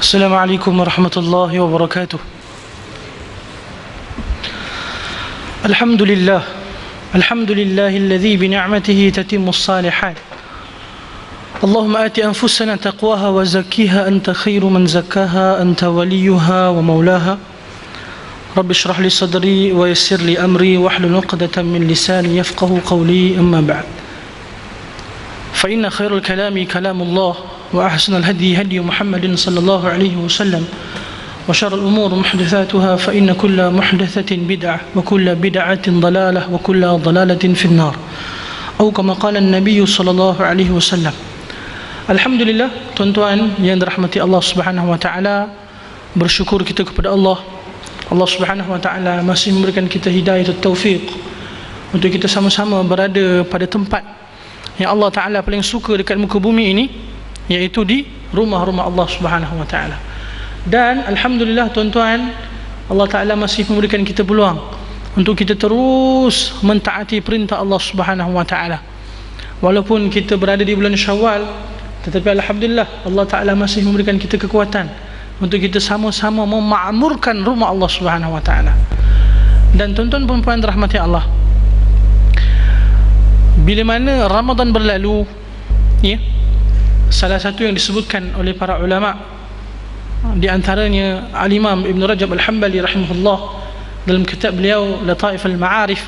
Assalamualaikum warahmatullahi wabarakatuh. Alhamdulillah, alhamdulillahilladzi bi ni'matihi tatimmus salihat. Allahumma ati anfusana taqwaha wa zakkiha anta khairu man zakkaha anta waliyuha wa maulaha. Rabbi shrah li sadri wa yassir li amri wahlul 'uqdatam min lisani yafqahu qawli, amma ba'd. Fa inna khairul kalami kalamullah wa ahsanal hadi hadi Muhammadin sallallahu alaihi wasallam wa syarrul umur muhdatsatuha fa inna kulla muhdatsatin bid'ah wa kulla bid'atin dhalalah wa kulla dhalalatin fin nar. Atau kama qala an-nabiy sallallahu alaihi wasallam. Alhamdulillah, tuan-tuan yang dirahmati Allah Subhanahu wa taala, bersyukur kita kepada Allah. Allah Subhanahu wa taala masih memberikan kita hidayah dan taufik untuk kita sama-sama berada pada tempat yang Allah taala paling suka dekat muka bumi ini, iaitu di rumah-rumah Allah Subhanahu wa taala. Dan alhamdulillah tuan-tuan, Allah taala masih memberikan kita peluang untuk kita terus mentaati perintah Allah Subhanahu wa taala. Walaupun kita berada di bulan Syawal, tetapi alhamdulillah Allah taala masih memberikan kita kekuatan untuk kita sama-sama memakmurkan rumah Allah Subhanahu wa taala. Dan tuan-tuan dan puan rahmati Allah, bila mana Ramadan berlalu, ya, salah satu yang disebutkan oleh para ulama, di antaranya Al-Imam Ibn Rajab Al-Hambali rahimahullah dalam kitab beliau Lataif Al-Ma'arif,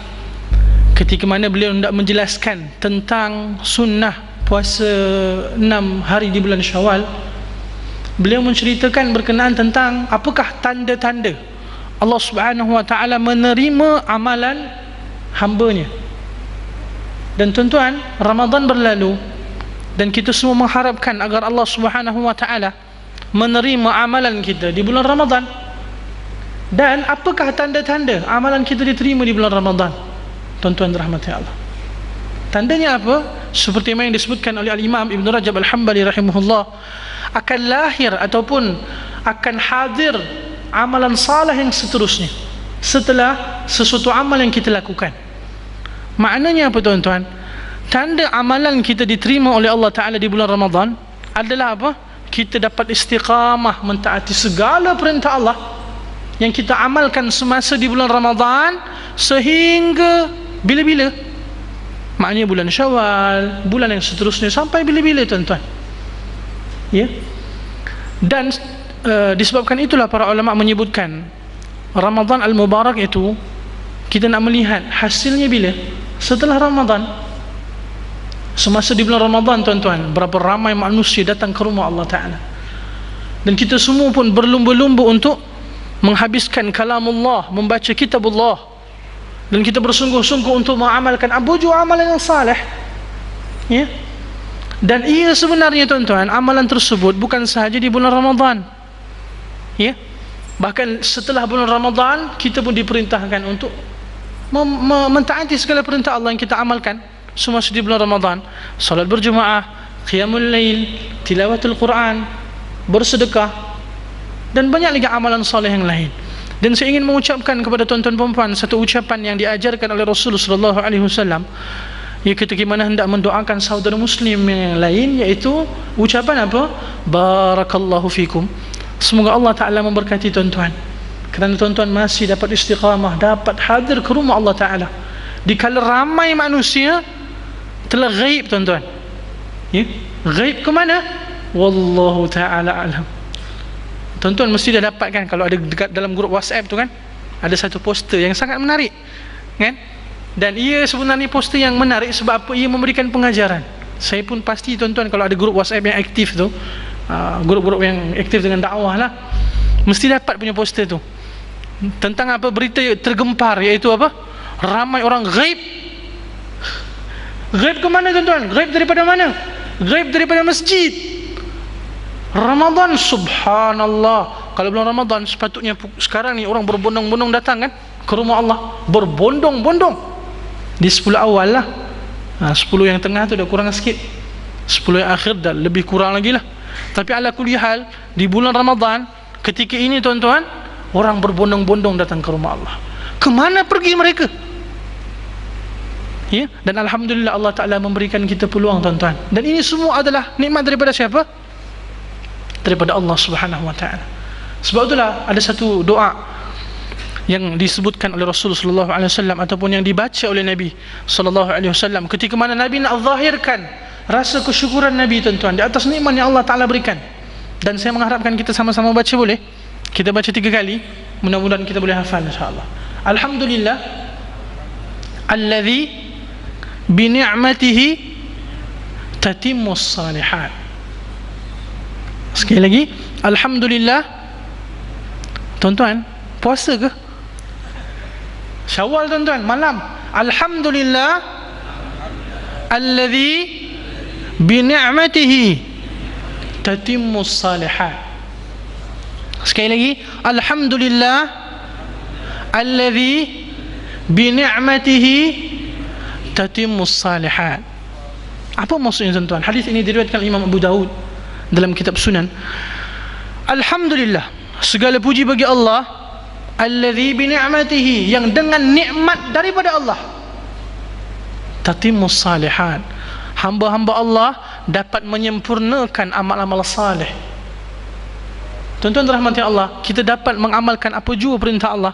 ketika mana beliau hendak menjelaskan tentang sunnah puasa 6 hari di bulan Syawal, beliau menceritakan berkenaan tentang apakah tanda-tanda Allah Subhanahu wa taala menerima amalan hamba-Nya. Dan tuan-tuan, Ramadan berlalu dan kita semua mengharapkan agar Allah Subhanahu wa taala menerima amalan kita di bulan Ramadan. Dan apakah tanda-tanda amalan kita diterima di bulan Ramadan? Tuan-tuan rahmati Allah, tandanya apa? Seperti yang disebutkan oleh Al-Imam Ibn Rajab Al-Hambali rahimahullah, akan lahir ataupun akan hadir amalan salih yang seterusnya setelah sesuatu amal yang kita lakukan. Maknanya apa tuan-tuan? Tanda amalan kita diterima oleh Allah Ta'ala di bulan Ramadan adalah apa? Kita dapat istiqamah mentaati segala perintah Allah yang kita amalkan semasa di bulan Ramadan sehingga bila-bila. Maknanya bulan Syawal, bulan yang seterusnya, sampai bila-bila tuan-tuan, ya. Dan disebabkan itulah para ulama menyebutkan Ramadan Al-Mubarak itu kita nak melihat hasilnya bila? Setelah Ramadan. Semasa di bulan Ramadan tuan-tuan, berapa ramai manusia datang ke rumah Allah Ta'ala, dan kita semua pun berlumba-lumba untuk menghabiskan kalamullah, membaca kitabullah, dan kita bersungguh-sungguh untuk mengamalkan amalan yang saleh, ya. Dan ia sebenarnya tuan-tuan, amalan tersebut bukan sahaja di bulan Ramadan, ya. Bahkan setelah bulan Ramadan kita pun diperintahkan untuk mentaati segala perintah Allah yang kita amalkan semasa di bulan Ramadan. Salat berjemaah, qiyamul lail, tilawatul Quran, bersedekah, dan banyak lagi amalan saleh yang lain. Dan saya ingin mengucapkan kepada tuan-tuan perempuan satu ucapan yang diajarkan oleh Rasulullah sallallahu alaihi wasallam, ya, ketika mana hendak mendoakan saudara muslim yang lain, iaitu ucapan apa? Barakallahu fikum. Semoga Allah Ta'ala memberkati tuan-tuan, kerana tuan-tuan masih dapat istiqamah, dapat hadir ke rumah Allah Ta'ala di kala ramai manusia telah ghaib tuan-tuan, ya. Ghaib ke mana? Wallahu Ta'ala alam. Tuan-tuan mesti dah dapat kan, kalau ada dekat dalam grup WhatsApp tu kan, ada satu poster yang sangat menarik kan, dan ia sebenarnya poster yang menarik sebab apa? Ia memberikan pengajaran. Saya pun pasti tuan-tuan kalau ada grup WhatsApp yang aktif tu, grup-grup yang aktif dengan dakwah lah, mesti dapat punya poster tu. Tentang apa? Berita tergempar, iaitu apa? Ramai orang ghaib. Ghaib ke mana tuan-tuan? Ghaib daripada mana? Ghaib daripada masjid. Ramadan, subhanallah. Kalau bulan Ramadan sepatutnya sekarang ni orang berbondong-bondong datang kan ke rumah Allah, berbondong-bondong. Di 10 awal lah, 10 yang tengah tu dah kurang sikit, 10 yang akhir dah lebih kurang lagi lah. Tapi ala kulli hal, di bulan Ramadan ketika ini tuan-tuan, orang berbondong-bondong datang ke rumah Allah. Kemana pergi mereka? Ya, dan alhamdulillah Allah Ta'ala memberikan kita peluang tuan-tuan. Dan ini semua adalah nikmat daripada siapa? daripada Allah Subhanahu wa taala. Sebab itulah ada satu doa yang disebutkan oleh Rasulullah sallallahu alaihi wasallam ataupun yang dibaca oleh Nabi sallallahu alaihi wasallam ketika mana Nabi nak zahirkan rasa kesyukuran Nabi tuan-tuan di atas nikmat yang Allah Taala berikan. Dan saya mengharapkan kita sama-sama baca, boleh? Kita baca 3 kali, mudah-mudahan kita boleh hafal insya-Allah. Alhamdulillah alladzi bi ni'matihi tatimmus salihat. Sekali lagi, alhamdulillah. Tuan-tuan, puasa ke? Syawal tuan-tuan, malam. Alhamdulillah alladzi bi ni'matihi tatimmus salihat. Sekali lagi, alhamdulillah alladzi bi ni'matihi tatimmus salihat. Apa maksudnya tuan-tuan? Hadis ini diriwayatkan Imam Abu Daud dalam kitab Sunan. Alhamdulillah, segala puji bagi Allah, alladzi bi ni'matihi, yang dengan nikmat daripada Allah, tatimmus salihat, hamba-hamba Allah dapat menyempurnakan amal-amal salih. Tuan-tuan rahmati Allah, kita dapat mengamalkan apa jua perintah Allah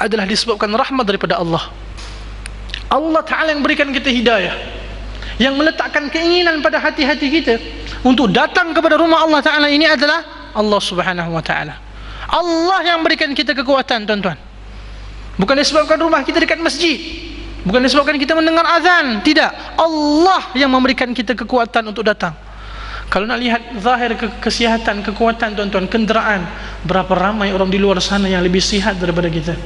adalah disebabkan rahmat daripada Allah. Allah Ta'ala yang berikan kita hidayah, yang meletakkan keinginan pada hati-hati kita untuk datang kepada rumah Allah Ta'ala ini adalah Allah Subhanahu wa Ta'ala. Allah yang berikan kita kekuatan tuan-tuan. Bukan disebabkan rumah kita dekat masjid, bukan disebabkan kita mendengar azan, tidak. Allah yang memberikan kita kekuatan untuk datang. Kalau nak lihat zahir kesihatan, kekuatan tuan-tuan, kenderaan, berapa ramai orang di luar sana yang lebih sihat daripada kita,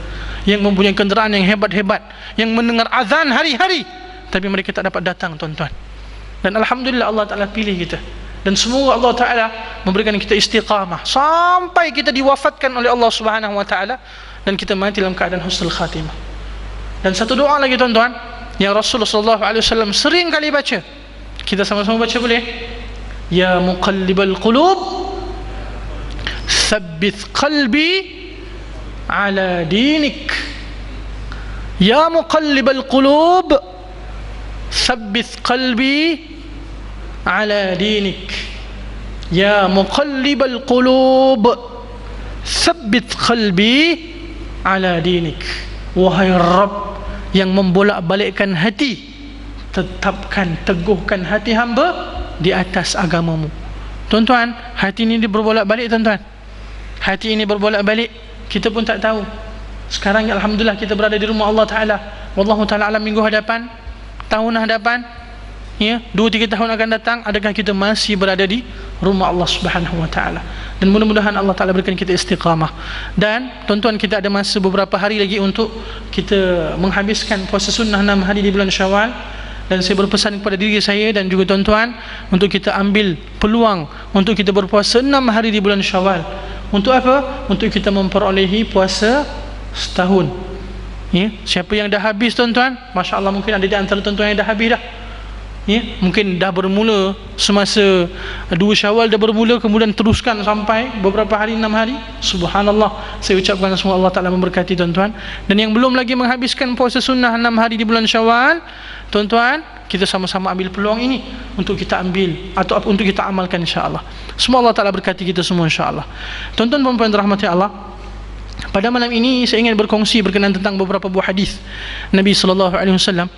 yang mempunyai kenderaan yang hebat-hebat, yang mendengar azan hari-hari, tapi mereka tak dapat datang tuan-tuan. Dan Alhamdulillah Allah Ta'ala pilih kita. Dan semoga Allah Ta'ala memberikan kita istiqamah sampai kita diwafatkan oleh Allah Subhanahu wa Ta'ala dan kita mati dalam keadaan husnul khatimah. Dan satu doa lagi tuan-tuan yang Rasulullah sallallahu alaihi wasallam sering kali baca, kita sama-sama baca boleh? Ya muqallibal qulub tsabbit qalbi ala dinik. Ya muqallibal qulub tsabbit qalbi ala dinik. Ya muqallibal qulub tsabbit qalbi ala dinik. Wahai Rabb yang membolak-balikkan hati, tetapkan, teguhkan hati hamba di atas agamamu. Tuan-tuan, hati ini berbolak-balik tuan-tuan. Hati ini berbolak-balik, kita pun tak tahu. Sekarang Alhamdulillah kita berada di rumah Allah Ta'ala. Wallahu ta'ala alam, minggu hadapan, tahun hadapan, ya, 2-3 tahun akan datang, adakah kita masih berada di rumah Allah Subhanahu wa Ta'ala? Dan mudah-mudahan Allah Ta'ala berikan kita istiqamah. Dan tuan-tuan, kita ada masa beberapa hari lagi untuk kita menghabiskan puasa sunnah 6 hari di bulan Syawal. Dan saya berpesan kepada diri saya dan juga tuan-tuan untuk kita ambil peluang untuk kita berpuasa 6 hari di bulan Syawal. Untuk apa? Untuk kita memperolehi puasa setahun. Ya, siapa yang dah habis tuan-tuan, masya-Allah, mungkin ada di antara tuan-tuan yang dah habis dah. Ya, mungkin dah bermula semasa 2 Syawal dah bermula, kemudian teruskan sampai beberapa hari, 6 hari. Subhanallah, saya ucapkan semoga Allah Ta'ala memberkati tuan-tuan. Dan yang belum lagi menghabiskan puasa sunnah 6 hari di bulan Syawal, tuan-tuan, kita sama-sama ambil peluang ini untuk kita ambil atau untuk kita amalkan insya-Allah. Semoga Allah Ta'ala berkati kita semua insya-Allah. Tuan-tuan dan puan rahmati Allah, pada malam ini saya ingin berkongsi berkenaan tentang beberapa buah hadis Nabi sallallahu alaihi wasallam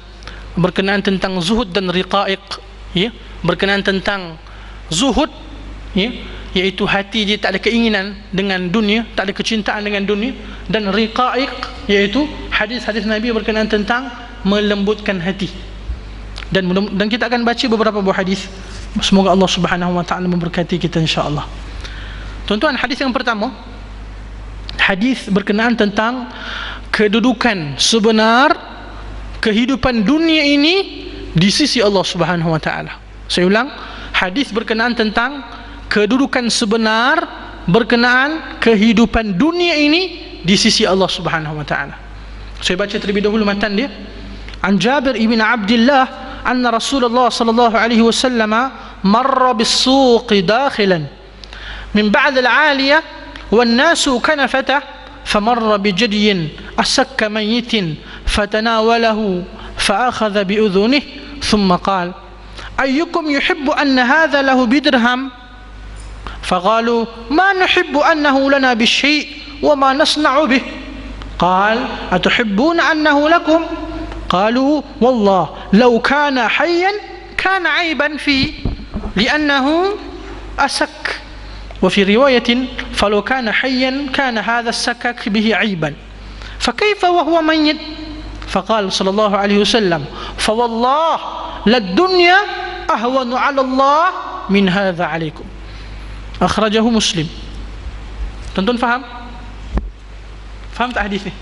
berkenaan tentang zuhud dan riqaiq, ya, berkenaan tentang zuhud, ya, iaitu hati dia tak ada keinginan dengan dunia, tak ada kecintaan dengan dunia, dan riqaiq iaitu hadis-hadis Nabi berkenaan tentang melembutkan hati. Dan kita akan baca beberapa buah hadis. Semoga Allah Subhanahu wa Ta'ala memberkati kita insya-Allah. Tuan-tuan, hadis yang pertama, hadis berkenaan tentang kedudukan sebenar kehidupan dunia ini di sisi Allah Subhanahu wa Ta'ala. Saya ulang, hadis berkenaan tentang kedudukan sebenar berkenaan kehidupan dunia ini di sisi Allah Subhanahu wa Ta'ala. Saya baca terlebih dahulu matan dia. An Jabir ibn Abdullah anna Rasulullah sallallahu alaihi wasallam marra bis-suq dakhilan min ba'd al-'aliyah wan-nasu kanafata فمر بجدي أسك ميت فتناوله فأخذ بأذنه ثم قال أيكم يحب أن هذا له بدرهم فقالوا ما نحب أنه لنا بالشيء وما نصنع به. قال أتحبون أنه لكم؟ قالوا والله لو كان حيا كان عيبا فيه لأنه أسك، وفي رواية فلو كان حيا كان هذا السكك به عيبا فكيف وهو ميت؟ فقال صلى الله عليه وسلم فوالله للدنيا أهون على الله من هذا عليكم. أخرجه مسلم. Tuan-tuan faham? Faham tak hadis ni?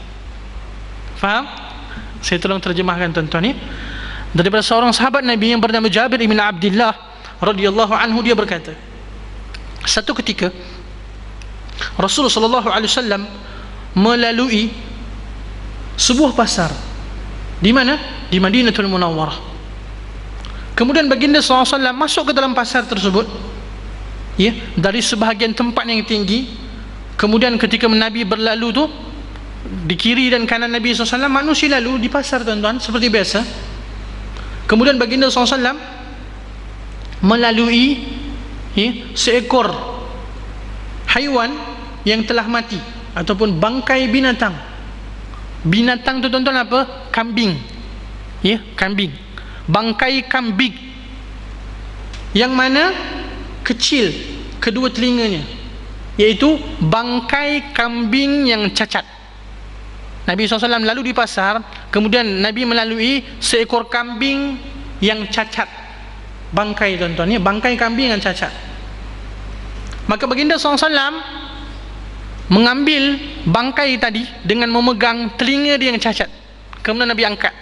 Faham? Saya tolong terjemahkan tuan-tuan ni. Daripada seorang sahabat Nabi yang bernama Jabir bin Abdullah radhiyallahu anhu, dia berkata, satu ketika Rasulullah sallallahu alaihi wasallam melalui sebuah pasar. Di mana? Di Madinatul Munawwarah. Kemudian baginda sallallahu alaihi wasallam masuk ke dalam pasar tersebut, ya, dari sebahagian tempat yang tinggi. Kemudian ketika Nabi berlalu tu, di kiri dan kanan Nabi sallallahu alaihi wasallam manusia lalu di pasar tuan-tuan seperti biasa. Kemudian baginda sallallahu alaihi wasallam melalui, ya, seekor haiwan yang telah mati ataupun bangkai binatang. Binatang tu tuan-tuan apa? Kambing. Ya, kambing. Bangkai kambing yang mana kecil kedua telinganya, iaitu bangkai kambing yang cacat. Nabi SAW lalu di pasar, kemudian Nabi melalui seekor kambing yang cacat. Bangkai tuan-tuan, ya, bangkai kambing yang cacat. Maka baginda SAW mengambil bangkai tadi dengan memegang telinga dia yang cacat. Kemudian Nabi angkat.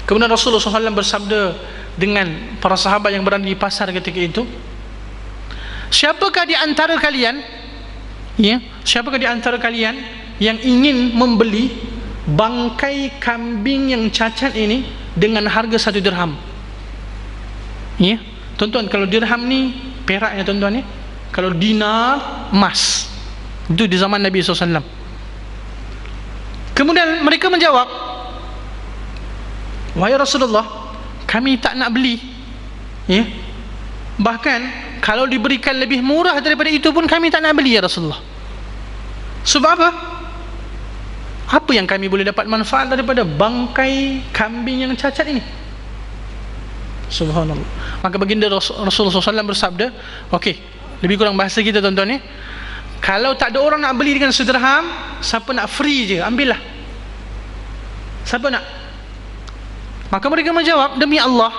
Kemudian Rasulullah SAW bersabda dengan para sahabat yang berada di pasar ketika itu, siapakah di antara kalian, ya, siapakah di antara kalian yang ingin membeli bangkai kambing yang cacat ini dengan harga 1 dirham? Ya, tuan-tuan, kalau dirham ni perak ya tuan-tuan, ya. Kalau dinar, emas. Itu di zaman Nabi SAW. Kemudian mereka menjawab, wahai Rasulullah, kami tak nak beli, ya. Bahkan kalau diberikan lebih murah daripada itu pun kami tak nak beli, ya Rasulullah. Sebab apa? Apa yang kami boleh dapat manfaat daripada bangkai kambing yang cacat ini? Subhanallah. Maka baginda Rasulullah SAW bersabda, okey, lebih kurang bahasa kita tuan-tuan, ya, kalau tak ada orang nak beli dengan 1 dirham, siapa nak free je, ambillah. Siapa nak? Maka mereka menjawab, demi Allah,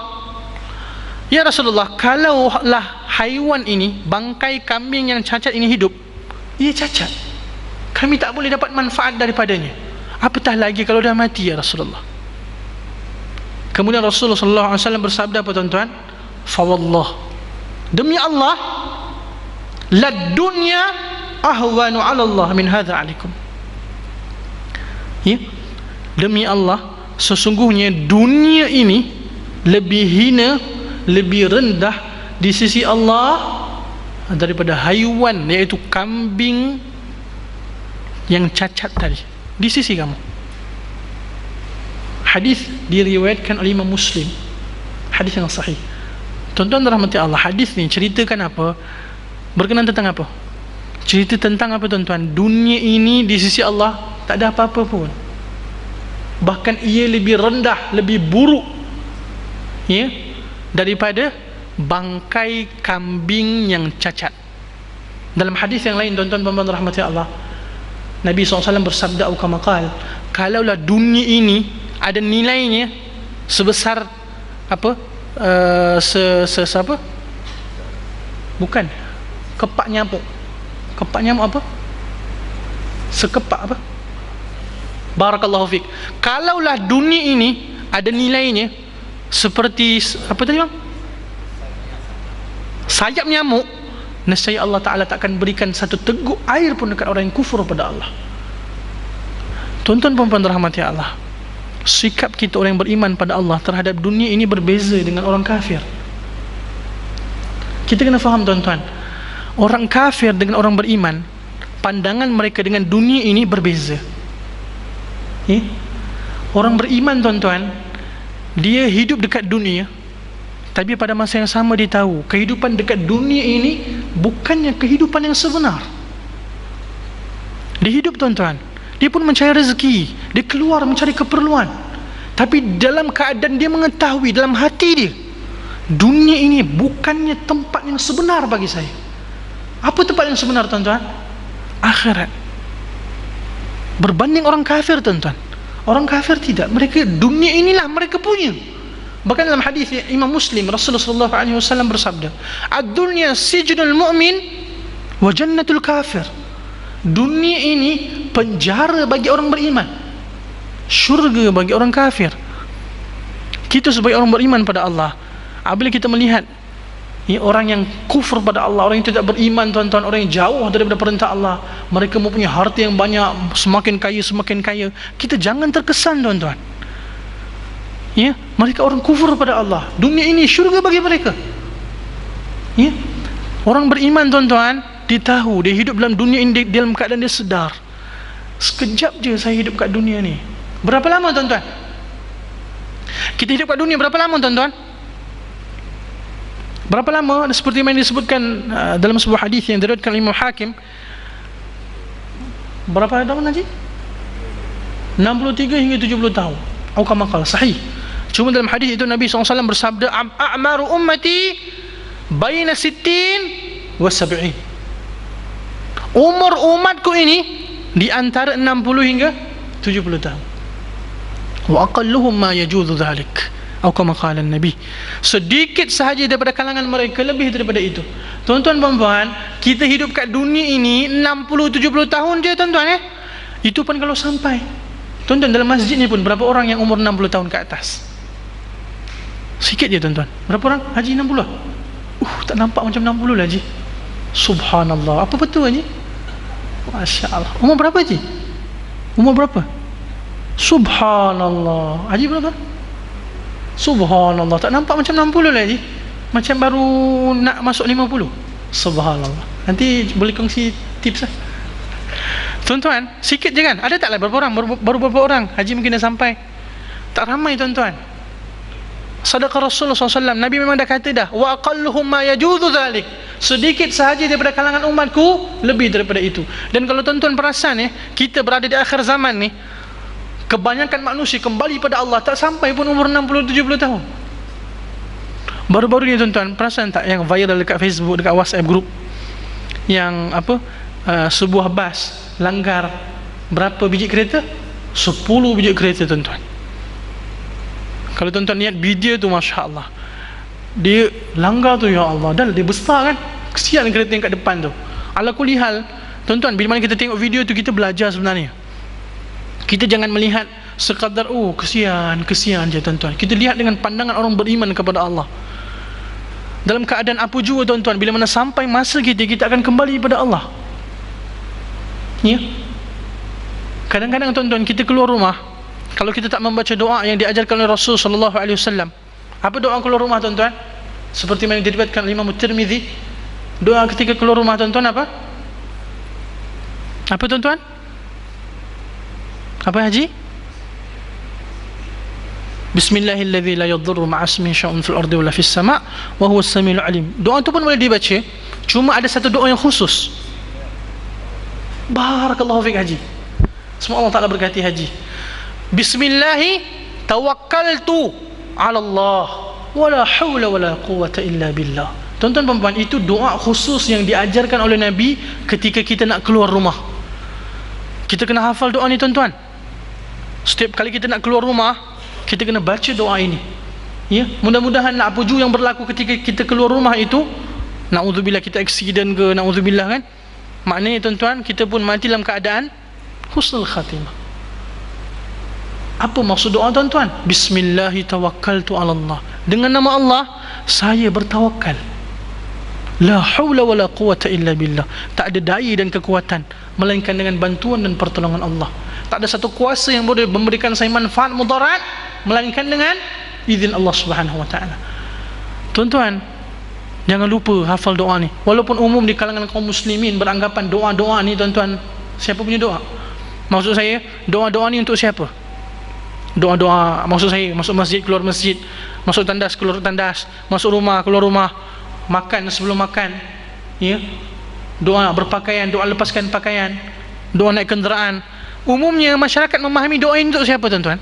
ya Rasulullah, kalaulah haiwan ini, bangkai kambing yang cacat ini hidup, ia cacat, kami tak boleh dapat manfaat daripadanya, apatah lagi kalau dah mati, ya Rasulullah. Kemudian Rasulullah SAW bersabda apa tuan-tuan? Fawallah, demi Allah, lad dunya ahwanu 'ala Allah min hadza 'alaikum. Ya, demi Allah, sesungguhnya dunia ini lebih hina, lebih rendah di sisi Allah daripada haiwan, iaitu kambing yang cacat tadi, di sisi kamu. Hadis diriwayatkan oleh Imam Muslim, hadis yang sahih. Tuan-tuan rahmati Allah, hadis ni ceritakan apa? Berkenaan tentang apa? Cerita tentang apa tuan-tuan? Dunia ini di sisi Allah tak ada apa-apa pun. Bahkan ia lebih rendah, lebih buruk, ya, daripada bangkai kambing yang cacat. Dalam hadis yang lain tuan-tuan dan rahmati Allah, Nabi SAW bersabda, kalaulah dunia ini ada nilainya sebesar apa? Apa? Bukan kepak nyamuk. Kepak nyamuk apa? Sekepak apa? Barakallahu fiik. Kalaulah dunia ini ada nilainya seperti apa tadi bang? Sayap nyamuk, nescaya Allah Ta'ala tak akan berikan satu teguk air pun dekat orang yang kufur pada Allah. Tuan-tuan puan-puan rahmati Allah, sikap kita orang yang beriman pada Allah terhadap dunia ini berbeza dengan orang kafir. Kita kena faham tuan-tuan, orang kafir dengan orang beriman, pandangan mereka dengan dunia ini berbeza. Orang beriman tuan-tuan, dia hidup dekat dunia, Tapi pada masa yang sama dia tahu kehidupan dekat dunia ini bukannya kehidupan yang sebenar. Dia hidup, tuan-tuan, dia pun mencari rezeki, dia keluar mencari keperluan, tapi dalam keadaan dia mengetahui dalam hati dia, dunia ini bukannya tempat yang sebenar bagi saya. Apa tempat yang sebenar, tuan-tuan? Akhirat. Berbanding orang kafir, tuan-tuan, orang kafir tidak, mereka dunia inilah mereka punya. Bahkan dalam hadis Imam Muslim, Rasulullah SAW bersabda, ad-dunya sijnul mu'min wa jannatul kafir. Dunia ini penjara bagi orang beriman, syurga bagi orang kafir. Kita sebagai orang beriman pada Allah, apabila kita melihat orang yang kufur pada Allah, orang yang tidak beriman, tuan-tuan, orang yang jauh daripada perintah Allah, mereka mempunyai harta yang banyak, semakin kaya, kita jangan terkesan, tuan-tuan. Mereka orang kufur pada Allah, dunia ini syurga bagi mereka. Orang beriman, tuan-tuan, dia tahu, dia hidup dalam dunia ini dalam keadaan dia sedar, sekejap je saya hidup kat dunia ni. Berapa lama, tuan-tuan? Kita hidup kat dunia berapa lama, tuan-tuan? Berapa lama? Seperti yang disebutkan dalam sebuah hadis yang diriwayatkan Imam Hakim. Berapa tahun, Haji? 63 hingga 70 tahun. Atau kama qala, sahih. Cuma dalam hadis itu Nabi SAW bersabda, a'maru ummati baina 60 wa 70. Umur umatku ini di antara 60 hingga 70 tahun. Wa aqalluhum ma yajuzu dhalik. Atau kama qala Nabi. Sedikit sahaja daripada kalangan mereka lebih daripada itu. Tuan-tuan dan puan, kita hidup kat dunia ini 60-70 tahun je, tuan-tuan, Itu pun kalau sampai. Tuan-tuan, dalam masjid ni pun berapa orang yang umur 60 tahun ke atas? Sikit je, tuan-tuan. Berapa orang? Haji 60 lah. Tak nampak macam 60 lah, Haji. Subhanallah. Apa betul, Haji? Masya Allah. Umur berapa, Haji? Umur berapa? Subhanallah. Haji berapa? Subhanallah. Tak nampak macam 60 lah, Haji. Macam baru nak masuk 50. Subhanallah. Nanti boleh kongsi tips lah. Tuan-tuan, sikit je kan? Ada tak lah berapa orang? Baru berapa orang? Haji mungkin dah sampai. Tak ramai, tuan-tuan. Sadaqah Rasulullah SAW. Nabi memang dah kata dah, wa aqalluhum ma yajuzu dhalik. Sedikit sahaja daripada kalangan umatku lebih daripada itu. Dan kalau tuan-tuan perasan, kita berada di akhir zaman ni, kebanyakan manusia kembali pada Allah tak sampai pun umur 60-70 tahun. Baru-baru ni, tuan-tuan, perasan tak yang viral dekat Facebook, dekat WhatsApp group, yang apa, sebuah bas langgar berapa biji kereta? 10 biji kereta, tuan-tuan. Kalau tuan-tuan lihat video tu, Masya Allah, dia langgar tu, ya Allah, dah dia besar kan, kesian kereta yang kat depan tu. Ala kulli hal, tuan-tuan, bila mana kita tengok video tu, kita belajar sebenarnya. Kita jangan melihat sekadar kesian je, tuan-tuan. Kita lihat dengan pandangan orang beriman kepada Allah. Dalam keadaan apa jua, tuan-tuan, bila mana sampai masa kita akan kembali kepada Allah. Kadang-kadang, tuan-tuan, kita keluar rumah, kalau kita tak membaca doa yang diajarkan oleh Rasul sallallahu alaihi wasallam. Apa doa keluar rumah, tuan-tuan? Seperti yang diriwayatkan Imam Tirmizi, doa ketika keluar rumah, tuan-tuan, apa? Apa, tuan-tuan? Apa, Haji? Bismillahilladzi la yadhurru ma'a ismihi syai'un fil ardi wala fis sama' wa huwas samiul alim. Doa itu pun boleh dibaca, cuma ada satu doa yang khusus. Barakallahu fiik, Haji. Semoga Allah Ta'ala berkati Haji. Bismillahi tawakkaltu ala Allah wala hawla wala quwwata illa billah. Tuan-tuan dan puan, itu doa khusus yang diajarkan oleh Nabi ketika kita nak keluar rumah. Kita kena hafal doa ni, tuan-tuan. Setiap kali kita nak keluar rumah, kita kena baca doa ini. Mudah-mudahan apa jua yang berlaku ketika kita keluar rumah itu, na'udzubillah kita accident ke, na'udzubillah kan, maknanya, tuan-tuan, kita pun mati dalam keadaan husnul khatimah. Apa maksud doa, tuan-tuan? Bismillahi tawakkaltu ala Allah. Dengan nama Allah, saya bertawakal. La hawla wa la quwata illa billah. Tak ada daya dan kekuatan melainkan dengan bantuan dan pertolongan Allah. Tak ada satu kuasa yang boleh memberikan saya manfaat mudarat melainkan dengan izin Allah Subhanahu wa taala. Tuan-tuan, jangan lupa hafal doa ni. Walaupun umum di kalangan kaum muslimin beranggapan doa-doa ni, tuan-tuan, siapa punya doa? Maksud saya, doa-doa ni untuk siapa? Doa-doa, maksud saya masuk masjid, keluar masjid, masuk tandas, keluar tandas, masuk rumah, keluar rumah, makan sebelum makan, ya, doa berpakaian, doa lepaskan pakaian, doa naik kenderaan. Umumnya masyarakat memahami doa ini untuk siapa tuan-tuan?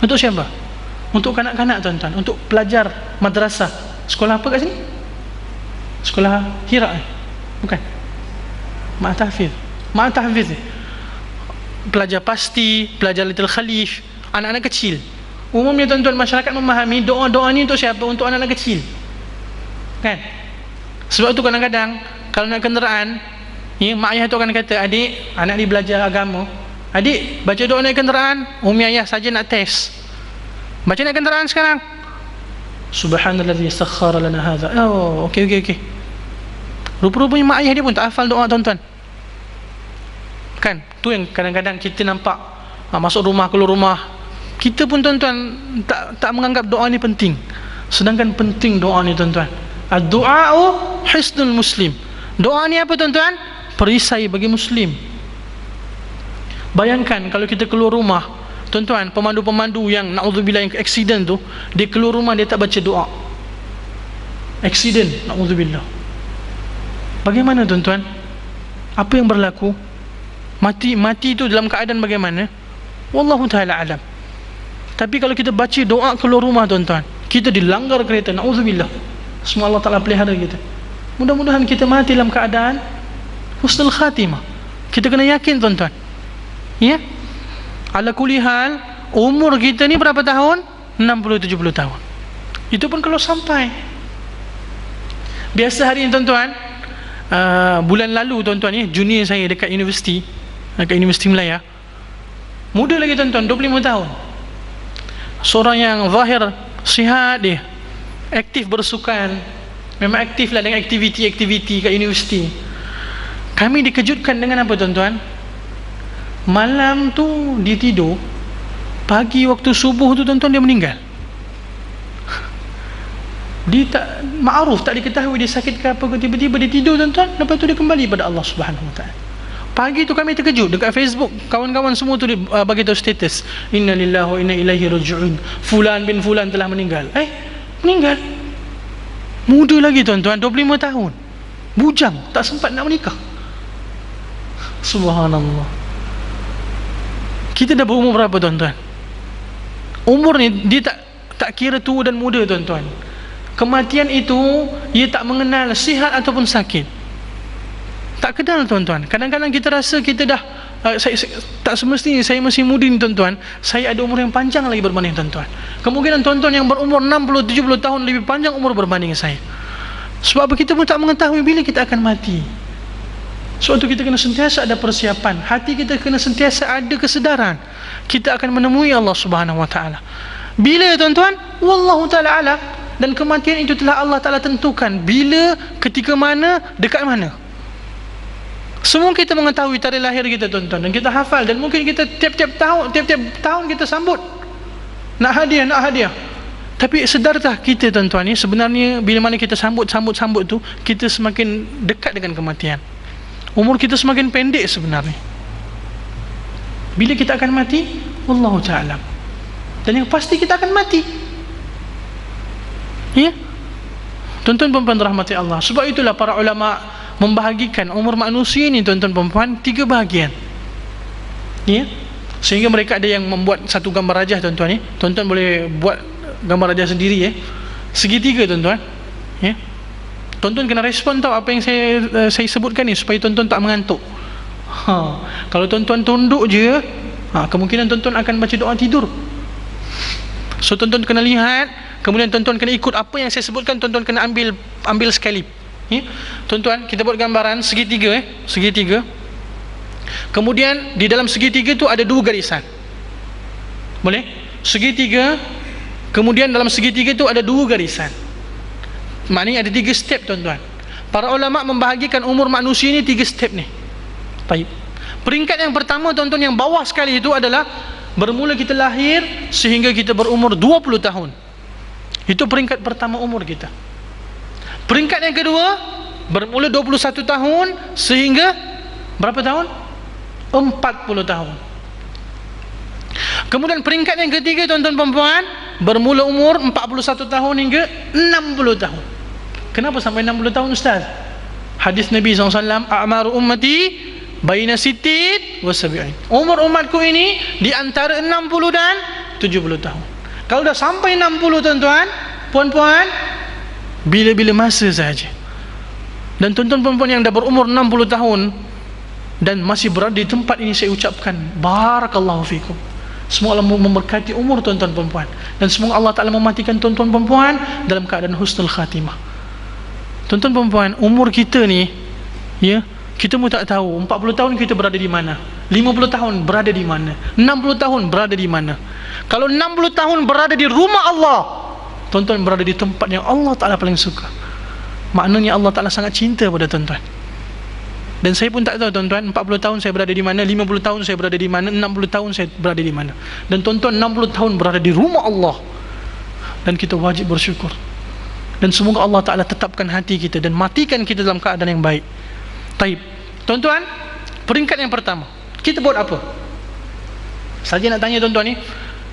Untuk siapa? Untuk kanak-kanak tuan-tuan, untuk pelajar madrasah. Sekolah apa kat sini? Sekolah Hira bukan? Ma'at Tahfiz. Ma'at Tahfiz ni pelajar pasti, pelajar Little Khalif, anak-anak kecil. Umumnya tuan-tuan masyarakat memahami doa-doa ni untuk siapa? Untuk anak-anak kecil, kan? Sebab tu kadang-kadang kalau nak kenderaan, ya, mak ayah tu akan kata, adik, anak ni belajar agama, adik baca doa naik kenderaan. Umi ayah saja nak test, baca naik kenderaan sekarang, subhanalladzi sakhkhara lana hadza. Oh, okey. Rupa-rupanya mak ayah dia pun tak hafal doa tuan-tuan, kan? Tu yang kadang-kadang kita nampak, masuk rumah, keluar rumah, kita pun tuan-tuan tak menganggap doa ni penting, sedangkan penting doa ni tuan-tuan. Ad-du'a'u hisnul muslim. Doa ni apa tuan-tuan? Perisai bagi muslim. Bayangkan kalau kita keluar rumah tuan-tuan, pemandu-pemandu yang na'udzubillah yang accident tu, dia keluar rumah dia tak baca doa, accident, na'udzubillah. Bagaimana tuan-tuan? Apa yang berlaku? Mati tu dalam keadaan bagaimana? Wallahu ta'ala alam. Tapi kalau kita baca doa keluar rumah tuan-tuan, kita dilanggar kereta, na'udzubillah, semua Allah Ta'ala pelihara kita. Mudah-mudahan kita mati dalam keadaan husnul khatimah. Kita kena yakin tuan-tuan, ya. Ala kulli hal, umur kita ni berapa tahun? 60-70 tahun. Itu pun kalau sampai. Biasa hari ni tuan-tuan, bulan lalu tuan-tuan, ya, junior saya dekat Universiti Melaya, muda lagi tuan-tuan, 25 tahun. Seorang yang zahir sihat, dia aktif bersukan, memang aktif lah dengan aktiviti kat universiti. Kami dikejutkan dengan apa tuan-tuan? Malam tu dia tidur, pagi waktu subuh tu tuan-tuan dia meninggal. Dia tak ma'ruf, tak diketahui dia sakit ke apa ke, tiba-tiba dia tidur tuan-tuan, lepas tu dia kembali pada Allah Subhanahu Wa Ta'ala. Pagi tu kami terkejut, dekat Facebook kawan-kawan semua tu dia bagi tahu status, inna lillahi wa inna ilaihi raji'un, fulan bin fulan telah meninggal. Meninggal muda lagi tuan-tuan, 25 tahun, bujang, tak sempat nak menikah. Subhanallah. Kita dah berumur berapa tuan-tuan? Umur ni dia tak kira tua dan muda tuan-tuan. Kematian itu ia tak mengenal sihat ataupun sakit, tak kenal tuan-tuan. Kadang-kadang kita rasa kita dah tak semestinya saya masih muda ni tuan-tuan, saya ada umur yang panjang lagi berbanding tuan-tuan. Kemungkinan tuan-tuan yang berumur 60-70 tahun lebih panjang umur berbanding saya. Sebab kita pun tak mengetahui bila kita akan mati. Sebab itu kita kena sentiasa ada persiapan, hati kita kena sentiasa ada kesedaran kita akan menemui Allah Subhanahu Wa Ta'ala. Bila tuan-tuan? Wallahu ta'ala alam. Dan kematian itu telah Allah Ta'ala tentukan bila, ketika mana, dekat mana. Semua kita mengetahui tarikh lahir kita tuan-tuan, dan kita hafal, dan mungkin kita tiap-tiap tahun kita sambut, nak hadiah. Tapi sedarkah kita tuan-tuan ni, sebenarnya bila mana kita sambut tu, kita semakin dekat dengan kematian. Umur kita semakin pendek sebenarnya. Bila kita akan mati? Wallahu ta'ala. Dan yang pasti kita akan mati, ya tuan-tuan perempuan rahmati Allah. Sebab itulah para ulama membahagikan umur manusia ni tuan-tuan perempuan 3 bahagian, ya. Sehingga mereka ada yang membuat satu gambar rajah tuan-tuan, ya. Tuan-tuan boleh buat gambar rajah sendiri, ya. Segitiga tuan-tuan, ya. Tuan-tuan kena respon tau apa yang saya sebutkan ni, supaya tuan-tuan tak mengantuk. Kalau tuan-tuan tunduk je, kemungkinan tuan-tuan akan baca doa tidur. So tuan-tuan kena lihat, kemudian tuan-tuan kena ikut apa yang saya sebutkan, tuan-tuan kena ambil sekali, ya. Tuan-tuan, kita buat gambaran segitiga, segitiga. Kemudian di dalam segitiga tu ada 2 garisan. Boleh? Segitiga, kemudian dalam segitiga tu ada 2 garisan. Maknanya ada 3 step tuan-tuan. Para ulama membahagikan umur manusia ni 3 step ni. Baik. Peringkat yang pertama tuan-tuan, yang bawah sekali itu adalah bermula kita lahir sehingga kita berumur 20 tahun. Itu peringkat pertama umur kita. Peringkat yang kedua, bermula 21 tahun sehingga berapa tahun? 40 tahun. Kemudian peringkat yang ketiga tuan-tuan perempuan, bermula umur 41 tahun hingga 60 tahun. Kenapa sampai 60 tahun Ustaz? Hadis Nabi SAW, a'maru ummati baina sitin wa sab'in. Umur umatku ini di antara 60 dan 70 tahun. Kalau dah sampai 60 tuan-tuan, puan-puan, bila-bila masa sahaja. Dan tuan-tuan perempuan yang dah berumur 60 tahun dan masih berada di tempat ini, saya ucapkan barakallahu fikum. Semoga Allah memberkati umur tuan-tuan perempuan, dan semoga Allah Ta'ala mematikan tuan-tuan perempuan dalam keadaan husnul khatimah. Tuan-tuan perempuan, umur kita ni, ya, kita pun tak tahu 40 tahun kita berada di mana, 50 tahun berada di mana, 60 tahun berada di mana. Kalau 60 tahun berada di rumah Allah, tuan-tuan berada di tempat yang Allah Ta'ala paling suka. Maknanya Allah Ta'ala sangat cinta pada tuan-tuan. Dan saya pun tak tahu tuan-tuan, 40 tahun saya berada di mana, 50 tahun saya berada di mana, 60 tahun saya berada di mana. Dan tuan-tuan 60 tahun berada di rumah Allah, dan kita wajib bersyukur. Dan semoga Allah Ta'ala tetapkan hati kita dan matikan kita dalam keadaan yang baik. Taib, tuan-tuan, peringkat yang pertama, kita buat apa? Saja nak tanya tuan-tuan ni,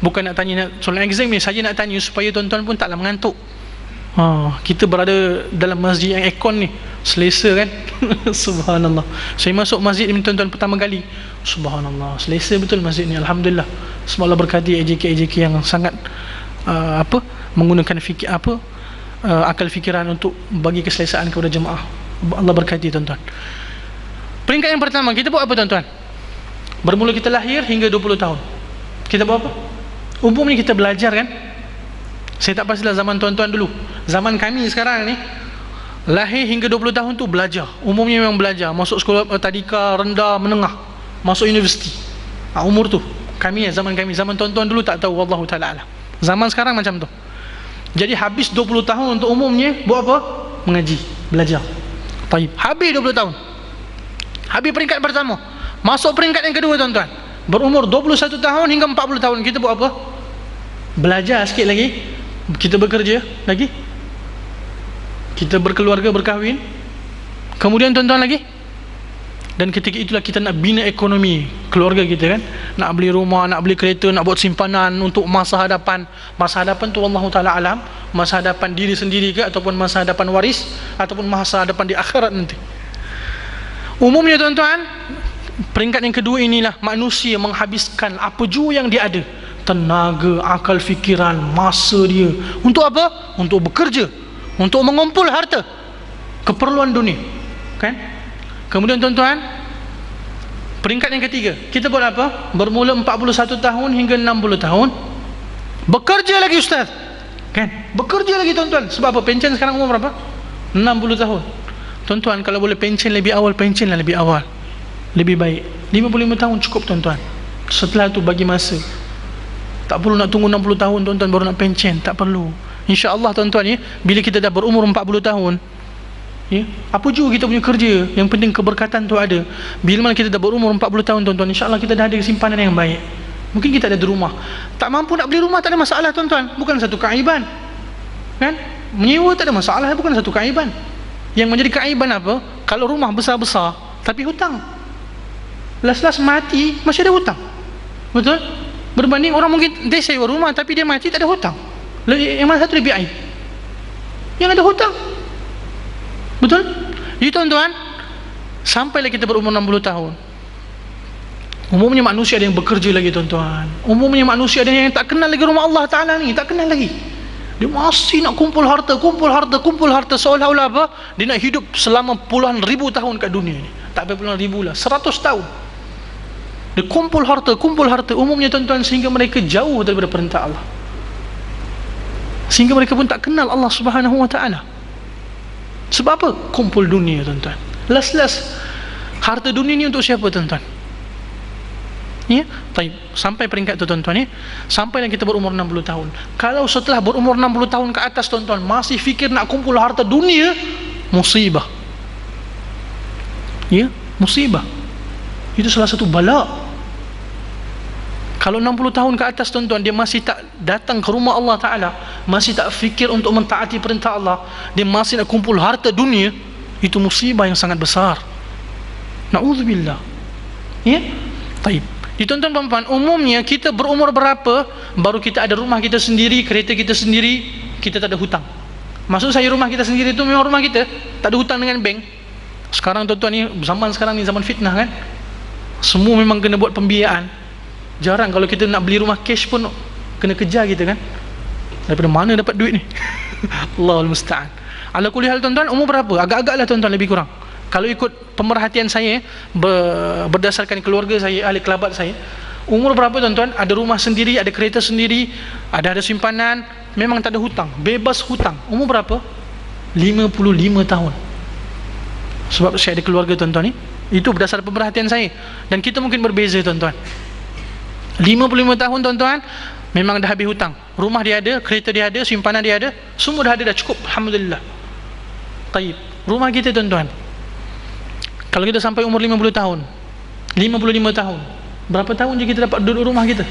bukan nak tanya soalan exam ni, saja nak tanya supaya tuan-tuan pun taklah mengantuk. Kita berada dalam masjid yang aircon ni, selesa kan? Subhanallah. Saya masuk masjid ni tuan-tuan pertama kali, subhanallah, selesa betul masjid ni, alhamdulillah. Semoga Allah berkati AJK yang sangat menggunakan akal fikiran untuk bagi keselesaan kepada jemaah. Allah berkati tuan-tuan. Peringkat yang pertama, kita buat apa tuan-tuan? Bermula kita lahir hingga 20 tahun, kita buat apa? Umumnya kita belajar kan? Saya tak pastilah zaman tuan-tuan dulu. Zaman kami sekarang ni, lahir hingga 20 tahun tu belajar. Umumnya memang belajar, masuk sekolah tadika, rendah, menengah, masuk universiti. Umur tu kami, zaman kami. Zaman tuan-tuan dulu tak tahu, wallahu ta'ala alam. Zaman sekarang macam tu. Jadi habis 20 tahun untuk umumnya buat apa? Mengaji, belajar. Baik, habis 20 tahun, habis peringkat pertama, masuk peringkat yang kedua tuan-tuan. Berumur 21 tahun hingga 40 tahun, kita buat apa? Belajar sikit lagi. Kita bekerja lagi, kita berkeluarga, berkahwin. Kemudian tuan-tuan lagi, dan ketika itulah kita nak bina ekonomi keluarga kita kan, nak beli rumah, nak beli kereta, nak buat simpanan untuk masa hadapan. Masa hadapan tu wallahu ta'ala alam, masa hadapan diri sendiri ke, ataupun masa hadapan waris, ataupun masa hadapan di akhirat nanti. Umumnya tuan-tuan, peringkat yang kedua inilah manusia menghabiskan apa jua yang dia ada, tenaga, akal fikiran, masa dia, untuk apa? Untuk bekerja, untuk mengumpul harta, keperluan dunia kan. Kemudian tuan-tuan, peringkat yang ketiga, kita buat apa? Bermula 41 tahun hingga 60 tahun, bekerja lagi Ustaz kan, bekerja lagi tuan-tuan. Sebab apa? Pencen sekarang umur berapa? 60 tahun. Tuan-tuan, kalau boleh pencen lebih awal, pencenlah lebih awal, lebih baik. 55 tahun cukup tuan-tuan. Setelah tu bagi masa, tak perlu nak tunggu 60 tahun tuan-tuan baru nak pencen, tak perlu. InsyaAllah tuan-tuan ya, bila kita dah berumur 40 tahun ya, apa juga kita punya kerja, yang penting keberkatan tu ada. Bila mana kita dah berumur 40 tahun tuan-tuan, InsyaAllah kita dah ada simpanan yang baik. Mungkin kita ada di rumah, tak mampu nak beli rumah, tak ada masalah tuan-tuan, bukan satu keaiban kan. Menyewa tak ada masalah, bukan satu keaiban. Yang menjadi keaiban apa? Kalau rumah besar-besar tapi hutang, last-last mati masih ada hutang, betul? Berbanding orang mungkin dia sewa rumah tapi dia mati tak ada hutang. Yang mana satu lebih aib? Yang ada hutang, betul? Jadi tuan-tuan, sampailah kita berumur 60 tahun, umumnya manusia ada yang bekerja lagi tuan-tuan. Umumnya manusia ada yang tak kenal lagi rumah Allah Ta'ala ni, tak kenal lagi. Dia masih nak kumpul harta, seolah-olah apa? Dia nak hidup selama puluhan ribu tahun kat dunia ni. Tak sampai puluhan ribu lah, 100 tahun. Dia kumpul harta, umumnya tuan-tuan, sehingga mereka jauh daripada perintah Allah, sehingga mereka pun tak kenal Allah Subhanahu wa ta'ala. Sebab apa? Kumpul dunia tuan-tuan. Last harta dunia ni untuk siapa tuan-tuan? Ya, baik. Sampai peringkat tu tuan-tuan ya, sampailah kita berumur 60 tahun. Kalau setelah berumur 60 tahun ke atas tuan-tuan masih fikir nak kumpul harta dunia, musibah. Ya, musibah. Itu salah satu bala. Kalau 60 tahun ke atas tuan-tuan, dia masih tak datang ke rumah Allah Ta'ala, masih tak fikir untuk mentaati perintah Allah, dia masih nak kumpul harta dunia, itu musibah yang sangat besar. Na'udzubillah. Ya, taib. Tuan-tuan puan-puan, umumnya kita berumur berapa baru kita ada rumah kita sendiri, kereta kita sendiri, kita tak ada hutang. Maksud saya rumah kita sendiri itu memang rumah kita, tak ada hutang dengan bank. Sekarang tuan-tuan ni, zaman sekarang ni zaman fitnah kan, semua memang kena buat pembiayaan. Jarang kalau kita nak beli rumah cash pun kena kejar kita kan, daripada mana dapat duit ni. Allahul musta'an. Ala kulli hal tuan-tuan, umur berapa? Agak-agak lah tuan-tuan, lebih kurang. Kalau ikut pemerhatian saya, berdasarkan keluarga saya, ahli kerabat saya, umur berapa tuan-tuan, ada rumah sendiri, ada kereta sendiri, ada simpanan, memang tak ada hutang, bebas hutang. Umur berapa? 55 tahun. Sebab saya ada keluarga tuan-tuan ni, itu berdasarkan pemerhatian saya. Dan kita mungkin berbeza tuan-tuan. 55 tahun tuan-tuan, memang dah habis hutang. Rumah dia ada, kereta dia ada, simpanan dia ada, semua dah ada, dah cukup, alhamdulillah. Taib. Rumah kita tuan-tuan, kalau kita sampai umur 50 tahun, 55 tahun, berapa tahun je kita dapat duduk rumah kita?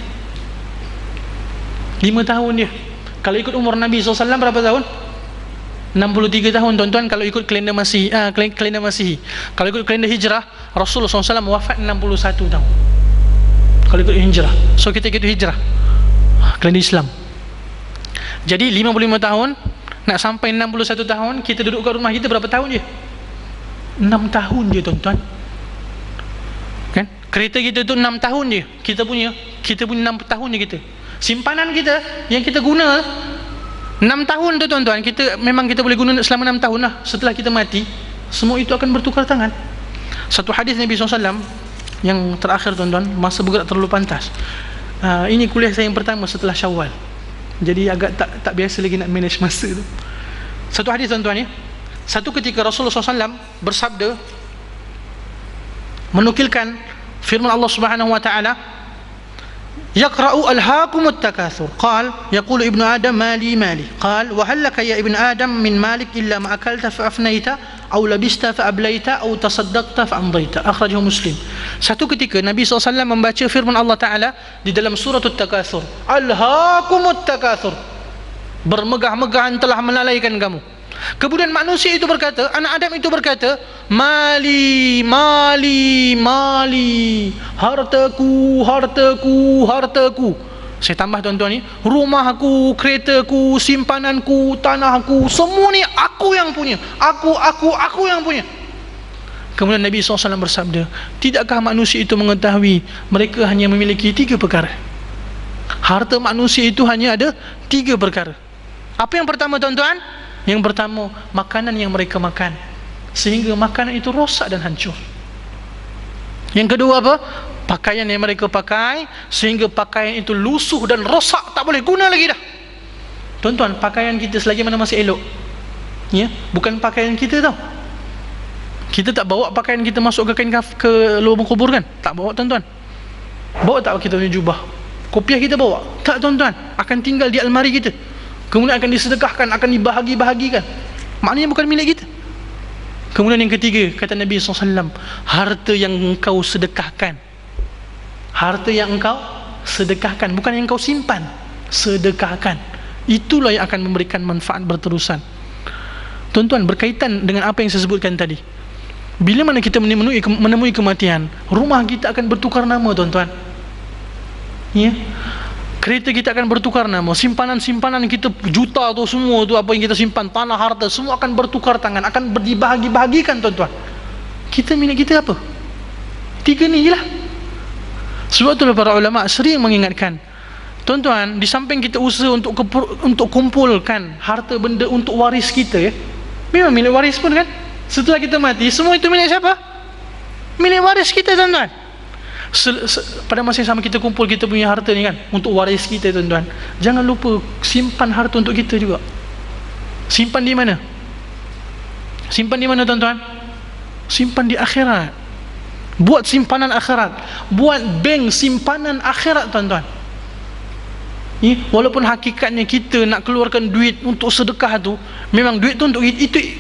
5 tahun dia. Kalau ikut umur Nabi SAW berapa tahun? 63 tahun tuan-tuan, kalau ikut kalender Masihi. Kalender Masihi. Kalau ikut kalender Hijrah, Rasulullah SAW wafat 61 tahun. Kalau ikut Hijrah. So kita ikut Hijrah, kalender Islam. Jadi 55 tahun nak sampai 61 tahun, kita duduk kat rumah kita berapa tahun je? 6 tahun je tuan-tuan kan? Kereta kita tu 6 tahun je kita punya 6 tahun je kita. Simpanan kita yang kita guna 6 tahun tu tuan-tuan, memang kita boleh guna selama 6 tahun lah. Setelah kita mati, semua itu akan bertukar tangan. Satu hadis Nabi SAW yang terakhir tuan-tuan, masa bergerak terlalu pantas. Ini kuliah saya yang pertama setelah Syawal, jadi agak tak biasa lagi nak manage masa tu. Satu hadis tuan-tuan ya, satu ketika Rasulullah SAW bersabda, menukilkan firman Allah Subhanahu wa taala, yaqra'u alhaakumut takatsur qal yaqulu ibnu adam mali mali qal wa hal laka ya ibnu adam min malik illa ma akalta fa afnaita aw labista fa ablaita aw tasaddaqta fa amdaita. Akhrajahu Muslim. Satu ketika Nabi SAW membaca firman Allah Ta'ala di dalam surah At-Takatsur, alhaakumut takatsur, bermegah-megahan telah melalaikan kamu. Kemudian manusia itu berkata, anak Adam itu berkata, mali, mali, mali, hartaku, hartaku, hartaku. Saya tambah tuan-tuan ni, rumahku, keretaku, simpananku, tanahku, semua ni aku yang punya. Aku yang punya. Kemudian Nabi SAW bersabda, tidakkah manusia itu mengetahui mereka hanya memiliki 3 perkara? Harta manusia itu hanya ada 3 perkara. Apa yang pertama tuan-tuan? Yang pertama, makanan yang mereka makan, sehingga makanan itu rosak dan hancur. Yang kedua apa? Pakaian yang mereka pakai, sehingga pakaian itu lusuh dan rosak, tak boleh guna lagi dah. Tuan-tuan, pakaian kita selagi mana masih elok, ya, bukan pakaian kita tau. Kita tak bawa pakaian kita masuk ke kain ke lubang kubur kan? Tak bawa tuan-tuan. Bawa tak kita punya jubah? Kopiah kita bawa? Tak tuan-tuan, akan tinggal di almari kita. Kemudian akan disedekahkan, akan dibahagi-bahagikan. Maknanya bukan milik kita. Kemudian yang ketiga, kata Nabi SAW, harta yang engkau sedekahkan. Harta yang engkau sedekahkan, bukan yang engkau simpan, sedekahkan. Itulah yang akan memberikan manfaat berterusan. Tuan-tuan, berkaitan dengan apa yang saya sebutkan tadi. Bila mana kita menemui kematian, rumah kita akan bertukar nama tuan-tuan. Ya. Kereta kita akan bertukar nama, simpanan-simpanan kita juta tu semua tu, apa yang kita simpan, tanah, harta, semua akan bertukar tangan, akan dibahagi-bahagikan tuan-tuan. Kita milik kita apa? 3 ni je lah. Sebab itulah para ulama sering mengingatkan, tuan-tuan, di samping kita usaha untuk kumpulkan harta benda untuk waris kita, ya, memang milik waris pun kan, setelah kita mati, semua itu milik siapa? Milik waris kita tuan-tuan. Pada masa yang sama kita kumpul kita punya harta ni kan, untuk waris kita tuan-tuan, jangan lupa simpan harta untuk kita juga. Simpan di mana? Simpan di mana tuan-tuan? Simpan di akhirat. Buat simpanan akhirat, buat bank simpanan akhirat tuan-tuan. Walaupun hakikatnya kita nak keluarkan duit untuk sedekah tu, memang duit tu untuk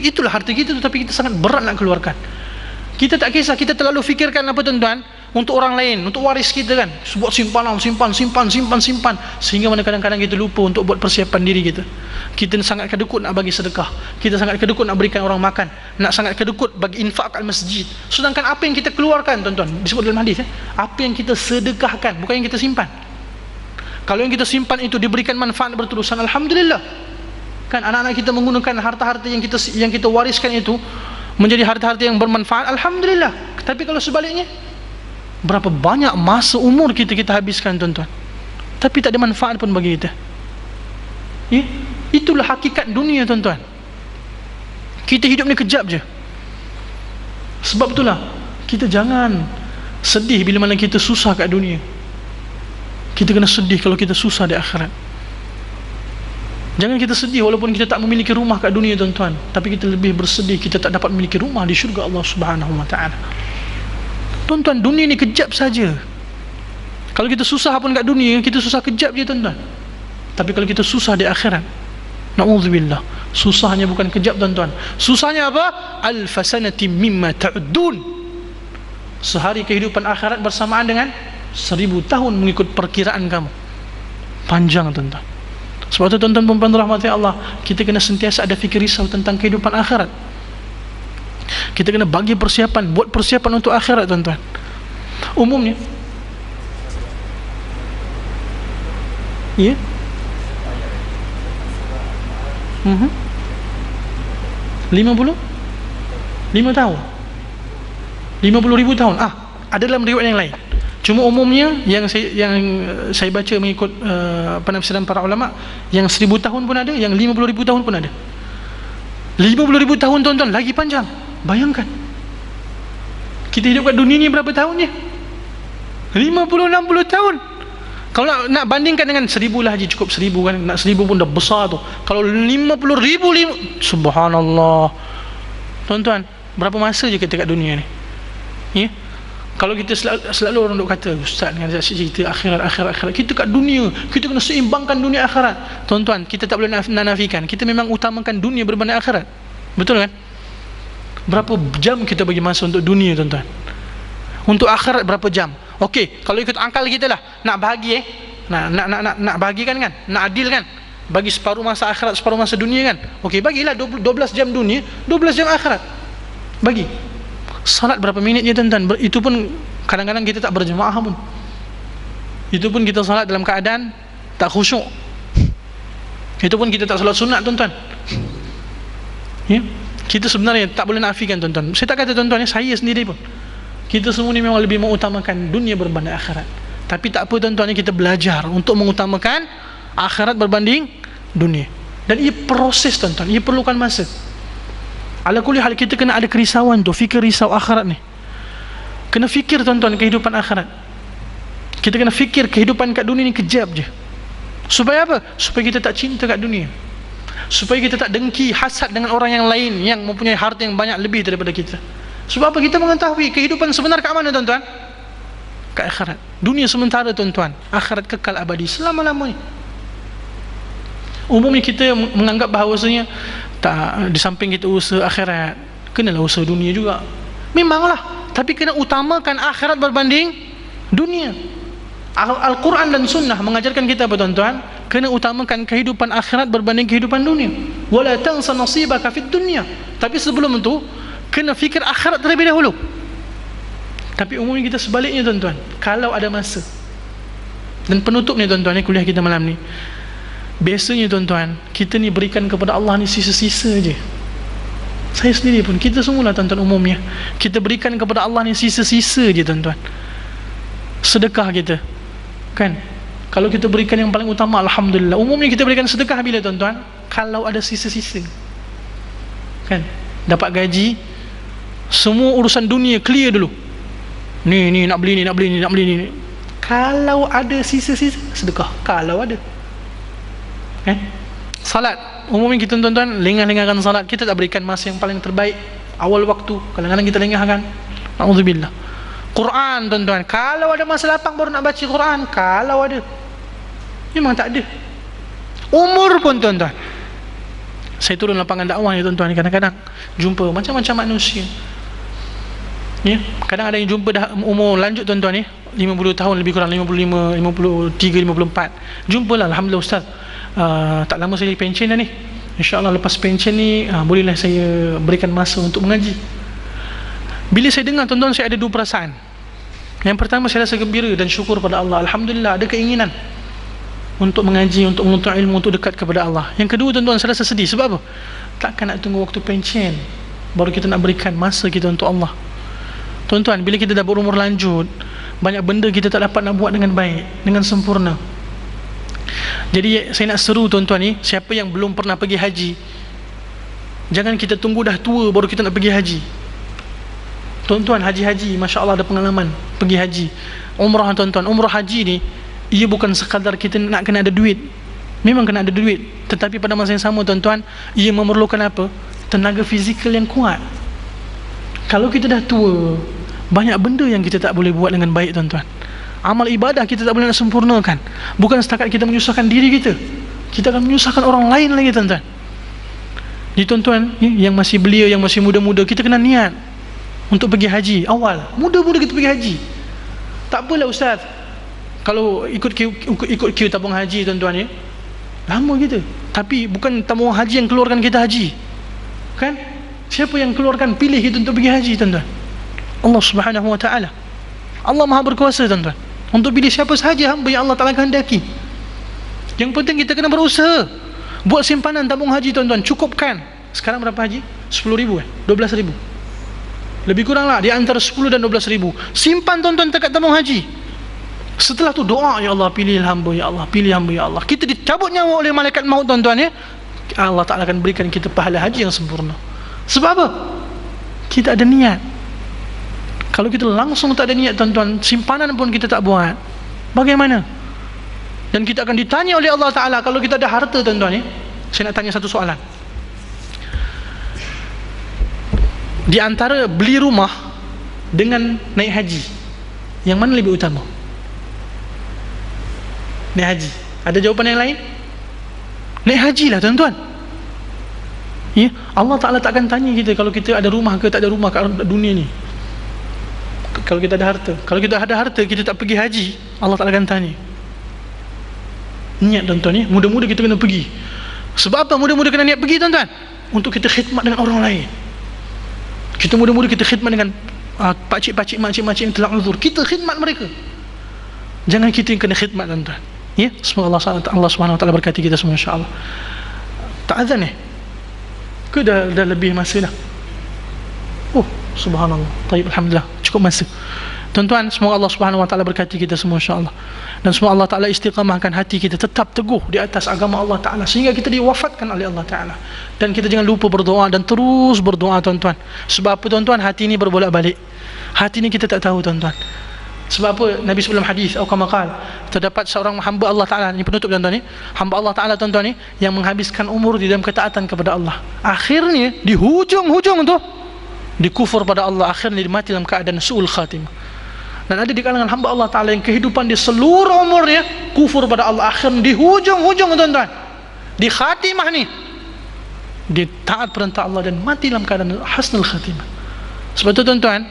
itulah harta kita tu, tapi kita sangat berat nak keluarkan. Kita tak kisah, kita terlalu fikirkan apa tuan-tuan, untuk orang lain, untuk waris kita kan, buat simpanan, simpan, sehingga mana kadang-kadang kita lupa untuk buat persiapan diri kita. Kita sangat kedekut nak bagi sedekah, kita sangat kedekut nak berikan orang makan, nak sangat kedekut bagi infak kat masjid. Sedangkan apa yang kita keluarkan, tuan-tuan, disebut dalam hadis, apa yang kita sedekahkan, bukan yang kita simpan. Kalau yang kita simpan itu diberikan manfaat berterusan, alhamdulillah. Kan anak-anak kita menggunakan harta-harta yang kita wariskan itu menjadi harta-harta yang bermanfaat, alhamdulillah. Tapi kalau sebaliknya, berapa banyak masa umur kita habiskan, tuan-tuan, tapi tak ada manfaat pun bagi kita. Ya? Itulah hakikat dunia, tuan-tuan. Kita hidup ni kejap je. Sebab itulah kita jangan sedih bila mana kita susah kat dunia. Kita kena sedih kalau kita susah di akhirat. Jangan kita sedih walaupun kita tak memiliki rumah kat dunia, tuan-tuan, tapi kita lebih bersedih kita tak dapat memiliki rumah di syurga Allah Subhanahu wa taala. Tuan-tuan, dunia ni kejap saja. Kalau kita susah pun kat dunia, kita susah kejap je, tuan-tuan. Tapi kalau kita susah di akhirat, na'udzubillah, susahnya bukan kejap, tuan-tuan. Susahnya apa? Alfasanati mimma ta'uddun. Sehari kehidupan akhirat bersamaan dengan 1000 tahun mengikut perkiraan kamu. Panjang, tuan-tuan. Sebab itu, tuan-tuan perempuan rahmati Allah, kita kena sentiasa ada fikir risau tentang kehidupan akhirat. Kita kena bagi persiapan, buat persiapan untuk akhirat, tuan-tuan. Umumnya, ya, 55 tahun, 50,000 tahun. Ada dalam riwayat yang lain. Cuma umumnya yang saya baca mengikut penafsiran para ulama, yang 1000 tahun pun ada, yang 50,000 tahun pun ada. 50,000 tahun, tuan-tuan, lagi panjang. Bayangkan, kita hidup kat dunia ni berapa tahunnya? 50-60 tahun. Kalau nak bandingkan dengan 1000 lah haji, cukup 1000 kan, nak 1000 pun dah besar tu. Kalau 50,000, subhanallah, tuan-tuan, berapa masa je kita kat dunia ni? Ya? Kalau kita selalu orang duk kata, ustaz dengan cerita akhirat, kita kat dunia, kita kena seimbangkan dunia akhirat. Tuan-tuan, kita tak boleh nafikan, kita memang utamakan dunia berbanding akhirat. Betul kan? Berapa jam kita bagi masa untuk dunia, tuan-tuan? Untuk akhirat berapa jam? Okey, kalau ikut akal kita lah, nak bahagi nak bahagikan kan, nak adil kan, bagi separuh masa akhirat, separuh masa dunia kan. Okey, bagilah 12 jam dunia, 12 jam akhirat. Bagi. Salat berapa minit je, tuan-tuan? Itu pun kadang-kadang kita tak berjemaah pun. Itu pun kita salat dalam keadaan tak khusyuk. Itu pun kita tak salat sunat, tuan-tuan. Ya? Kita sebenarnya tak boleh nafikan, tuan-tuan. Saya tak kata, tuan-tuan, saya sendiri pun, kita semua ni memang lebih mengutamakan dunia berbanding akhirat. Tapi tak apa, tuan-tuan, kita belajar untuk mengutamakan akhirat berbanding dunia. Dan ia proses, tuan-tuan, ia perlukan masa. Ala kulli hal, kita kena ada kerisauan tu, fikir risau akhirat ni. Kena fikir, tuan-tuan, kehidupan akhirat. Kita kena fikir kehidupan kat dunia ni kejap je. Supaya apa? Supaya kita tak cinta kat dunia, supaya kita tak dengki, hasad dengan orang yang lain yang mempunyai harta yang banyak lebih daripada kita. Sebab apa? Kita mengetahui kehidupan sebenar kat mana, tuan-tuan? Kat akhirat. Dunia sementara, tuan-tuan, akhirat kekal abadi selama-lamanya. Umumnya kita menganggap bahawasanya tak, di samping kita usaha akhirat, kenalah usaha dunia juga. Memanglah, tapi kena utamakan akhirat berbanding dunia. Al-Quran dan Sunnah mengajarkan kita apa, tuan-tuan? Kena utamakan kehidupan akhirat berbanding kehidupan dunia. Wala tansa nasibaka fid dunya. Tapi sebelum itu, kena fikir akhirat terlebih dahulu. Tapi umumnya kita sebaliknya, tuan-tuan. Kalau ada masa. Dan penutupnya, tuan-tuan, kuliah kita malam ni, biasanya, tuan-tuan, kita ni berikan kepada Allah ni sisa-sisa je. Saya sendiri pun, kita semualah, tuan-tuan, umumnya kita berikan kepada Allah ni sisa-sisa je, tuan-tuan. Sedekah kita, kan, kalau kita berikan yang paling utama, alhamdulillah. Umumnya kita berikan sedekah bila, tuan-tuan? Kalau ada sisa-sisa, kan, dapat gaji, semua urusan dunia clear dulu. Ni nak beli ni. Kalau ada sisa-sisa, sedekah. Kalau ada, kan? Salat, umumnya kita, tuan-tuan, lengah-lengahkan salat. Kita tak berikan masa yang paling terbaik, awal waktu. Kadang-kadang kita lengahkan. Na'udzubillah. Quran, tuan-tuan, kalau ada masa lapang baru nak baca Quran. Kalau ada, memang tak ada. Umur pun, tuan-tuan, saya turun lapangan dakwah ni, tuan-tuan, kadang-kadang jumpa macam-macam manusia. Ya, kadang ada yang jumpa dah umur lanjut tuan-tuan ya, 50 tahun lebih kurang, 55, 53, 54. Jumpalah, alhamdulillah ustaz. Tak lama saya pension dah ni. InsyaAllah lepas pension ni bolehlah saya berikan masa untuk mengaji. Bila saya dengar tuan-tuan, saya ada dua perasaan. Yang pertama, saya rasa gembira dan syukur pada Allah. Alhamdulillah, ada keinginan untuk mengaji, untuk menuntut ilmu, untuk dekat kepada Allah. Yang kedua tuan-tuan, saya rasa sedih. Sebab apa? Takkan nak tunggu waktu pension baru kita nak berikan masa kita untuk Allah. Tuan-tuan, bila kita dah berumur lanjut, banyak benda kita tak dapat nak buat dengan baik, dengan sempurna. Jadi saya nak seru tuan-tuan ni, siapa yang belum pernah pergi haji, jangan kita tunggu dah tua baru kita nak pergi haji. Tuan-tuan, haji-haji, Masya Allah ada pengalaman pergi haji. Umrah tuan-tuan, umrah haji ni, ia bukan sekadar kita nak kena ada duit. Memang kena ada duit, tetapi pada masa yang sama tuan-tuan, ia memerlukan apa? Tenaga fizikal yang kuat. Kalau kita dah tua, banyak benda yang kita tak boleh buat dengan baik tuan-tuan. Amal ibadah kita tak boleh nak sempurnakan. Bukan setakat kita menyusahkan diri kita, kita akan menyusahkan orang lain lagi tuan-tuan. Jadi tuan-tuan, yang masih belia, yang masih muda-muda, kita kena niat untuk pergi haji. Awal, muda-muda kita pergi haji. Tak apalah ustaz, kalau ikut queue tabung haji tuan-tuan ya, lama kita. Tapi bukan tabung haji yang keluarkan kita haji, kan? Siapa yang keluarkan, pilih kita untuk pergi haji tuan-tuan? Allah Subhanahu wa ta'ala. Allah Maha berkuasa tuan-tuan untuk pilih siapa sahaja hamba yang Allah Ta'ala kehendaki. Yang penting kita kena berusaha buat simpanan tabung haji tuan-tuan, cukupkan. Sekarang berapa haji? 10,000 12,000, lebih kurang lah, di antara 10 dan 12,000. Simpan tuan-tuan dekat tabung haji. Setelah tu doa, ya Allah pilih hamba, ya Allah pilih hamba, ya Allah. Kita dicabut nyawa oleh malaikat maut tuan-tuan ya, Allah Ta'ala akan berikan kita pahala haji yang sempurna. Sebab apa? Kita ada niat. Kalau kita langsung tak ada niat tuan-tuan, simpanan pun kita tak buat, bagaimana? Dan kita akan ditanya oleh Allah Ta'ala. Kalau kita ada harta tuan-tuan ya, saya nak tanya satu soalan. Di antara beli rumah dengan naik haji, yang mana lebih utama? Naik haji. Ada jawapan yang lain? Naik haji lah tuan-tuan ya. Allah Ta'ala tak akan tanya kita kalau kita ada rumah ke tak ada rumah kat dunia ni. Kalau kita ada harta, kalau kita ada harta kita tak pergi haji, Allah Ta'ala akan tanya. Niat tuan-tuan ya, muda-muda kita kena pergi. Sebab apa muda-muda kena niat pergi tuan-tuan? Untuk kita khidmat dengan orang lain. Kita muda-muda kita khidmat dengan pakcik-pakcik, makcik-makcik yang telah uzur, kita khidmat mereka. Jangan kita yang kena khidmat tuan-tuan ya. Semoga Allah Subhanahu wa ta'ala berkati kita semua insya-Allah. Tak azan ke dah lebih masa dah? Oh subhanallah. Taib, alhamdulillah, cukup masa tuan-tuan. Semoga Allah Subhanahu wa ta'ala berkati kita semua insya-Allah. Dan semoga Allah Ta'ala istiqamahkan hati kita tetap teguh di atas agama Allah Ta'ala sehingga kita diwafatkan oleh Allah Ta'ala. Dan kita jangan lupa berdoa dan terus berdoa tuan-tuan. Sebab apa tuan-tuan? Hati ini berbolak-balik. Hati ini kita tak tahu tuan-tuan. Sebab apa? Nabi sebelum hadis atau kamakal, terdapat seorang hamba Allah Ta'ala, ini penutup tuan-tuan ni, hamba Allah Ta'ala tuan-tuan ni, yang menghabiskan umur di dalam ketaatan kepada Allah. Akhirnya di hujung-hujung tu dikufur pada Allah, akhirnya dia mati dalam keadaan su'ul khatimah. Dan ada di kalangan hamba Allah Ta'ala yang kehidupan di seluruh umurnya kufur pada Allah, akhirnya di hujung-hujung tuan-tuan, di khatimah ni dia taat perintah Allah dan mati dalam keadaan hasnul khatimah. Sebab itu tuan-tuan,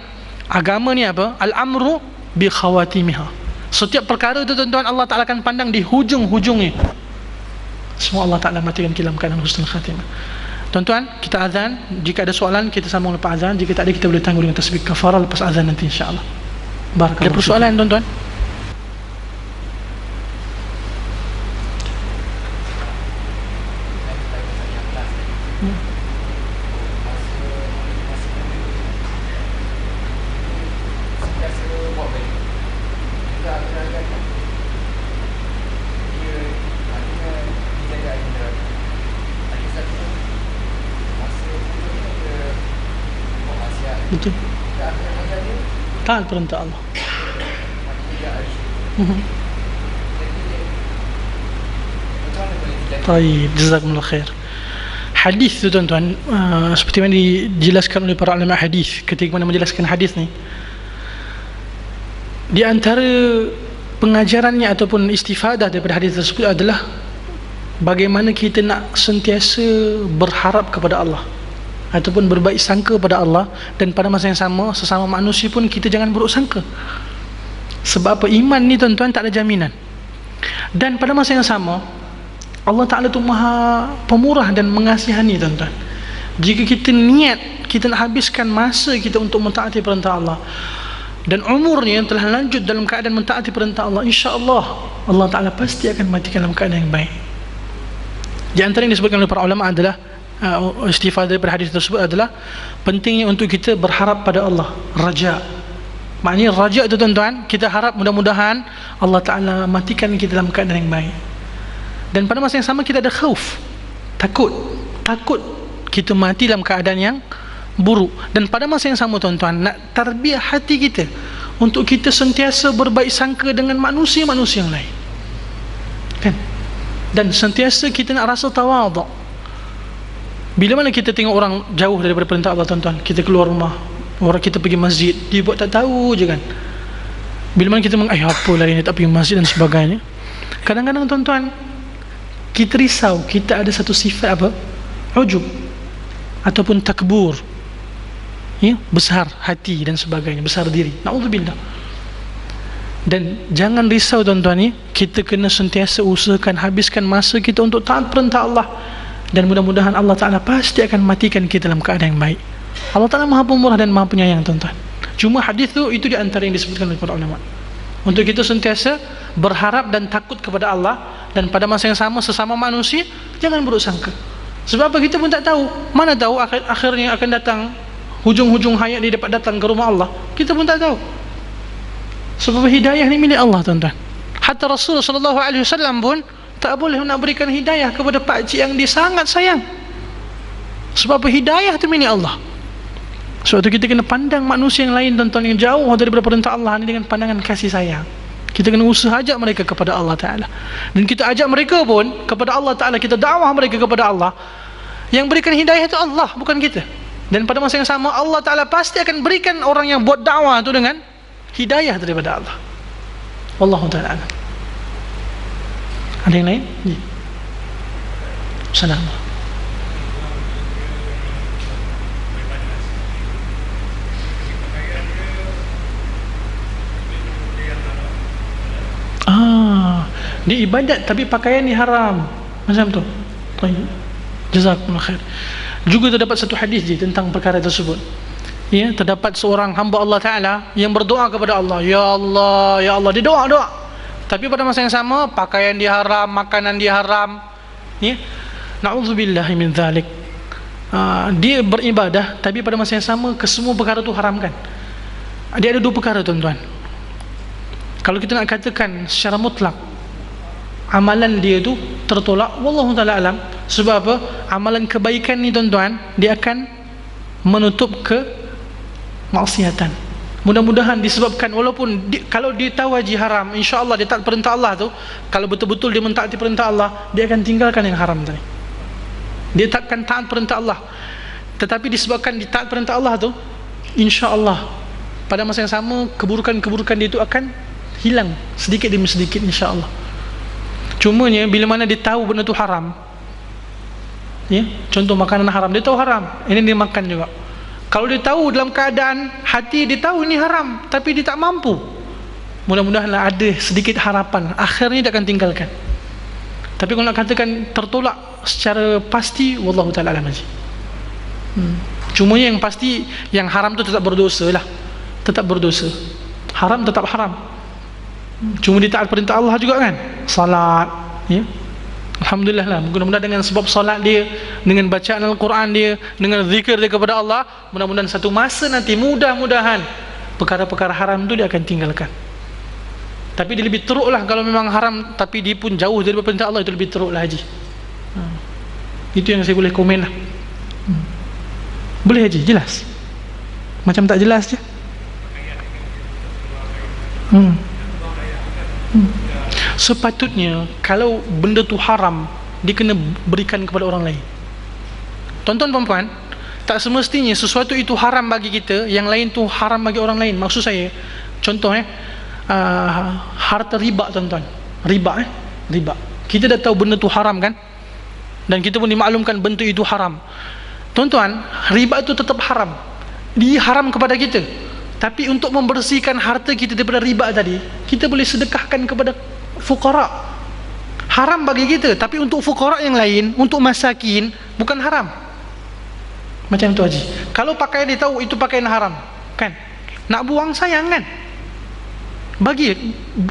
agama ni apa? Al-amru bi khawatimiha. Setiap perkara itu tuan-tuan Allah Ta'ala akan pandang di hujung-hujungnya. Semua Allah Ta'ala matikan kita dalam keadaan husnul khatimah. Tuan-tuan, kita azan. Jika ada soalan kita sambung lepas azan. Jika tak ada kita boleh tangguh dengan tasbih kafarah lepas azan nanti insya-Allah. Barakallahu. Ada persoalan tuan-tuan? Betul. Taat perintah Allah. Baik, jazakumullah khair. Hadis tu tuan-tuan, seperti yang dijelaskan oleh para ulama hadis ketika mana menjelaskan hadis ni, di antara pengajarannya ataupun istifadah daripada hadis tersebut adalah bagaimana kita nak sentiasa berharap kepada Allah. ataupun berbaik sangka pada Allah, dan pada masa yang sama sesama manusia pun kita jangan buruk sangka. Sebab apa? Iman ni tuan-tuan tak ada jaminan. Dan pada masa yang sama Allah Ta'ala tu maha pemurah dan mengasihani tuan-tuan. Jika kita niat kita nak habiskan masa kita untuk mentaati perintah Allah, dan umurnya yang telah lanjut dalam keadaan mentaati perintah Allah, insya-Allah Allah Ta'ala pasti akan matikan dalam keadaan yang baik. Di antara yang disebutkan oleh para ulama adalah istifadah daripada hadis tersebut adalah pentingnya untuk kita berharap pada Allah, raja. Maknanya raja itu tuan-tuan, kita harap mudah-mudahan Allah Ta'ala matikan kita dalam keadaan yang baik. Dan pada masa yang sama kita ada khauf, takut kita mati dalam keadaan yang buruk. Dan pada masa yang sama tuan-tuan, nak tarbiyah hati kita untuk kita sentiasa berbaik sangka dengan manusia-manusia yang lain, kan? Dan sentiasa kita nak rasa tawaduk. Bila mana kita tengok orang jauh daripada perintah Allah tuan-tuan, kita keluar rumah, orang kita pergi masjid, dia buat tak tahu je kan. Bila mana kita apalah ini tak pergi masjid dan sebagainya. Kadang-kadang tuan-tuan kita risau, kita ada satu sifat apa? Ujub ataupun takbur, ya, besar hati dan sebagainya, besar diri. Na'udzubillah. Dan jangan risau tuan-tuan, ni kita kena sentiasa usahakan habiskan masa kita untuk taat perintah Allah, dan mudah-mudahan Allah Ta'ala pasti akan matikan kita dalam keadaan yang baik. Allah Ta'ala maha pemurah dan maha penyayang tuan-tuan. Cuma hadis itu di antara yang disebutkan oleh para ulama, untuk kita sentiasa berharap dan takut kepada Allah, dan pada masa yang sama sesama manusia jangan buruk sangka. Sebab apa? Kita pun tak tahu, mana tahu akhirnya akan datang hujung-hujung hayat dia dapat datang ke rumah Allah, kita pun tak tahu. Sebab hidayah ni milik Allah tuan-tuan. Hatta Rasulullah SAW pun tak boleh nak berikan hidayah kepada pakcik yang dia sangat sayang. Sebab apa? Hidayah tu milik Allah. Sebab tu kita kena pandang manusia yang lain tuan-tuan, yang jauh daripada perintah Allah ni dengan pandangan kasih sayang. Kita kena usaha ajak mereka kepada Allah Ta'ala, dan kita ajak mereka pun kepada Allah Ta'ala, kita dakwah mereka kepada Allah. Yang berikan hidayah itu Allah, bukan kita. Dan pada masa yang sama Allah Ta'ala pasti akan berikan orang yang buat dakwah itu dengan hidayah daripada Allah. Wallahu ta'ala. Ada yang lain? Ya. Assalamualaikum. Dia ibadat tapi pakaian ni haram, macam tu. Baik, jazakumullah khair. Juga terdapat satu hadis tentang perkara tersebut. Ya, terdapat seorang hamba Allah Ta'ala yang berdoa kepada Allah, Ya Allah, Ya Allah. Dia doa, tapi pada masa yang sama pakaian dia haram, makanan dia haram. Ya, na'udzubillahi min dzalik. Dia beribadah tapi pada masa yang sama kesemua perkara tu haram kan. Dia ada dua perkara tuan-tuan. Kalau kita nak katakan secara mutlak amalan dia tu tertolak, wallahu ta'ala alam. Sebab apa? Amalan kebaikan ni tuan-tuan, dia akan menutup ke maksiatan. Mudah-mudahan disebabkan, walaupun kalau dia tahu haji haram, insya-Allah dia taat perintah Allah tu, kalau betul-betul dia mentaati perintah Allah, dia akan tinggalkan yang haram tadi. Dia takkan taat perintah Allah. Tetapi disebabkan dia taat perintah Allah tu, insya-Allah pada masa yang sama keburukan-keburukan dia itu akan hilang sedikit demi sedikit, insya-Allah. Cumanya bila mana dia tahu benda tu haram, ya, contoh makanan haram, dia tahu haram, ini dia makan juga. Kalau dia tahu dalam keadaan hati dia tahu ini haram tapi dia tak mampu, mudah-mudahanlah ada sedikit harapan, akhirnya dia akan tinggalkan. Tapi kalau nak katakan tertolak secara pasti, wallahu ta'ala alam haji. Cumanya yang pasti yang haram tu tetap berdosa lah, tetap berdosa. Haram tetap haram. Cuma dia taat perintah Allah juga kan, salat, ya. Alhamdulillah lah, mudah-mudahan dengan sebab salat dia, dengan bacaan Al-Quran dia, dengan zikir dia kepada Allah, mudah-mudahan satu masa nanti mudah-mudahan perkara-perkara haram tu dia akan tinggalkan. Tapi dia lebih teruk lah kalau memang haram tapi dia pun jauh dari perintah Allah, itu lebih teruk lah haji. Itu yang saya boleh komen lah. Boleh haji? Jelas? Macam tak jelas je? Sepatutnya kalau benda tu haram, dia kena berikan kepada orang lain. Tuan-tuan perempuan, tak semestinya sesuatu itu haram bagi kita, yang lain tu haram bagi orang lain. Maksud saya, contoh harta riba tuan-tuan, riba. Kita dah tahu benda tu haram kan, dan kita pun dimaklumkan benda itu haram. Tuan-tuan, riba itu tetap haram. Dia haram kepada kita. Tapi untuk membersihkan harta kita daripada riba tadi, kita boleh sedekahkan kepada fuqara. Haram bagi kita, tapi untuk fuqara yang lain, untuk masakin, bukan haram. Macam tu Haji. Kalau pakaian dia tahu itu pakaian haram, kan? Nak buang sayang kan?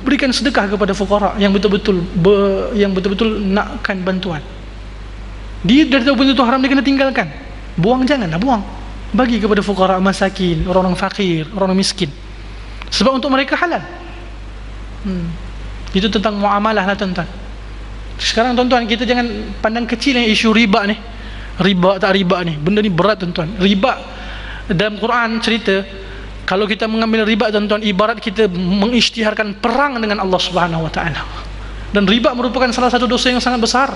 Berikan sedekah kepada fuqara yang betul-betul nakkan bantuan. Dia dah tahu benda itu haram, dia kena tinggalkan. Buang janganlah buang. Bagi kepada fuqara, masakin, orang-orang fakir, orang miskin. Sebab untuk mereka halal. Itu tentang muamalah lah tuan-tuan. Sekarang tuan-tuan, kita jangan pandang kecil yang isu riba ni. Riba tak riba ni, benda ni berat tuan-tuan. Riba dalam Quran cerita, kalau kita mengambil riba tuan-tuan, ibarat kita mengisytiharkan perang dengan Allah Subhanahu wa taala. Dan riba merupakan salah satu dosa yang sangat besar.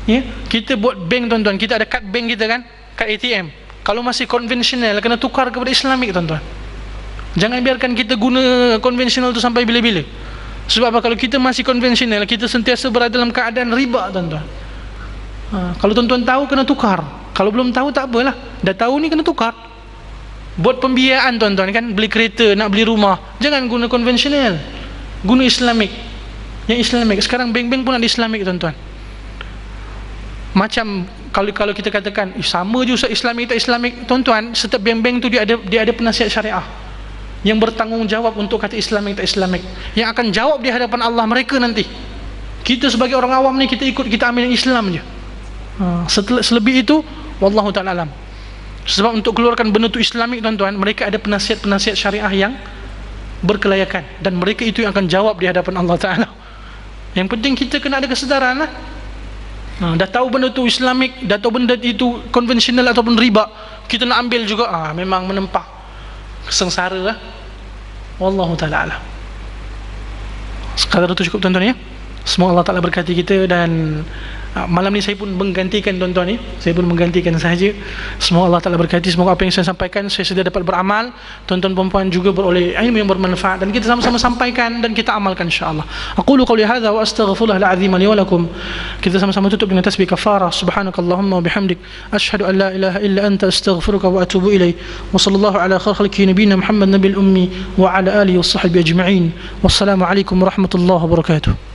Ya, kita buat bank tuan-tuan, kita ada kad bank kita kan, kad ATM. Kalau masih konvensional, kena tukar kepada Islamik tuan-tuan. Jangan biarkan kita guna konvensional tu sampai bila-bila. Sebab apa? Kalau kita masih konvensional, kita sentiasa berada dalam keadaan riba tuan-tuan. Kalau tuan-tuan tahu, kena tukar. Kalau belum tahu, tak apalah. Dah tahu ni, kena tukar. Buat pembiayaan tuan-tuan kan, beli kereta, nak beli rumah, jangan guna konvensional, guna Islamik. Yang Islamik. Sekarang bank-bank pun ada Islamik tuan-tuan. Macam kalau kita katakan sama je Ustaz, Islamik tak Islamik, tuan-tuan, setiap bank-bank tu dia ada penasihat syariah yang bertanggungjawab untuk kata Islamik tak Islamik, yang akan jawab di hadapan Allah mereka nanti. Kita sebagai orang awam ni, kita ambil yang Islam je. Selebih itu wallahu ta'ala alam. Sebab untuk keluarkan benda tu Islamik tuan-tuan, mereka ada penasihat syariah yang berkelayakan, dan mereka itu yang akan jawab di hadapan Allah Ta'ala. Yang penting kita kena ada kesedaran lah. Dah tahu benda tu Islamik, dah tahu benda itu konvensional ataupun riba, kita nak ambil juga, memang menempah sengsara lah. Wallahu ta'ala alam. Sekadar itu cukup tuan-tuan ya. Semoga Allah Ta'ala berkati kita. Dan malam ni saya pun menggantikan tuan-tuan ni, saya pun menggantikan sahaja. Semoga Allah Ta'ala berkati. Semoga apa yang saya sampaikan, saya sedia dapat beramal, tuan-tuan perempuan juga beroleh ilmu yang bermanfaat, dan kita sama-sama sampaikan dan kita amalkan insyaAllah. Aqulu qawli hadha wa astaghfirullahal azim li wa lakum. Kita sama-sama tutup dengan tasbih kafarah. Subhanakallahumma wa bihamdik, asyhadu an la ilaha illa anta, astaghfiruka wa atubu ilaik. Wa sallallahu ala khalqi nabiyina Muhammad nabil ummi wa ala alihi wa sahbihi ajma'in. Wassalamu alaikum warahmatullahi wabarakatuh.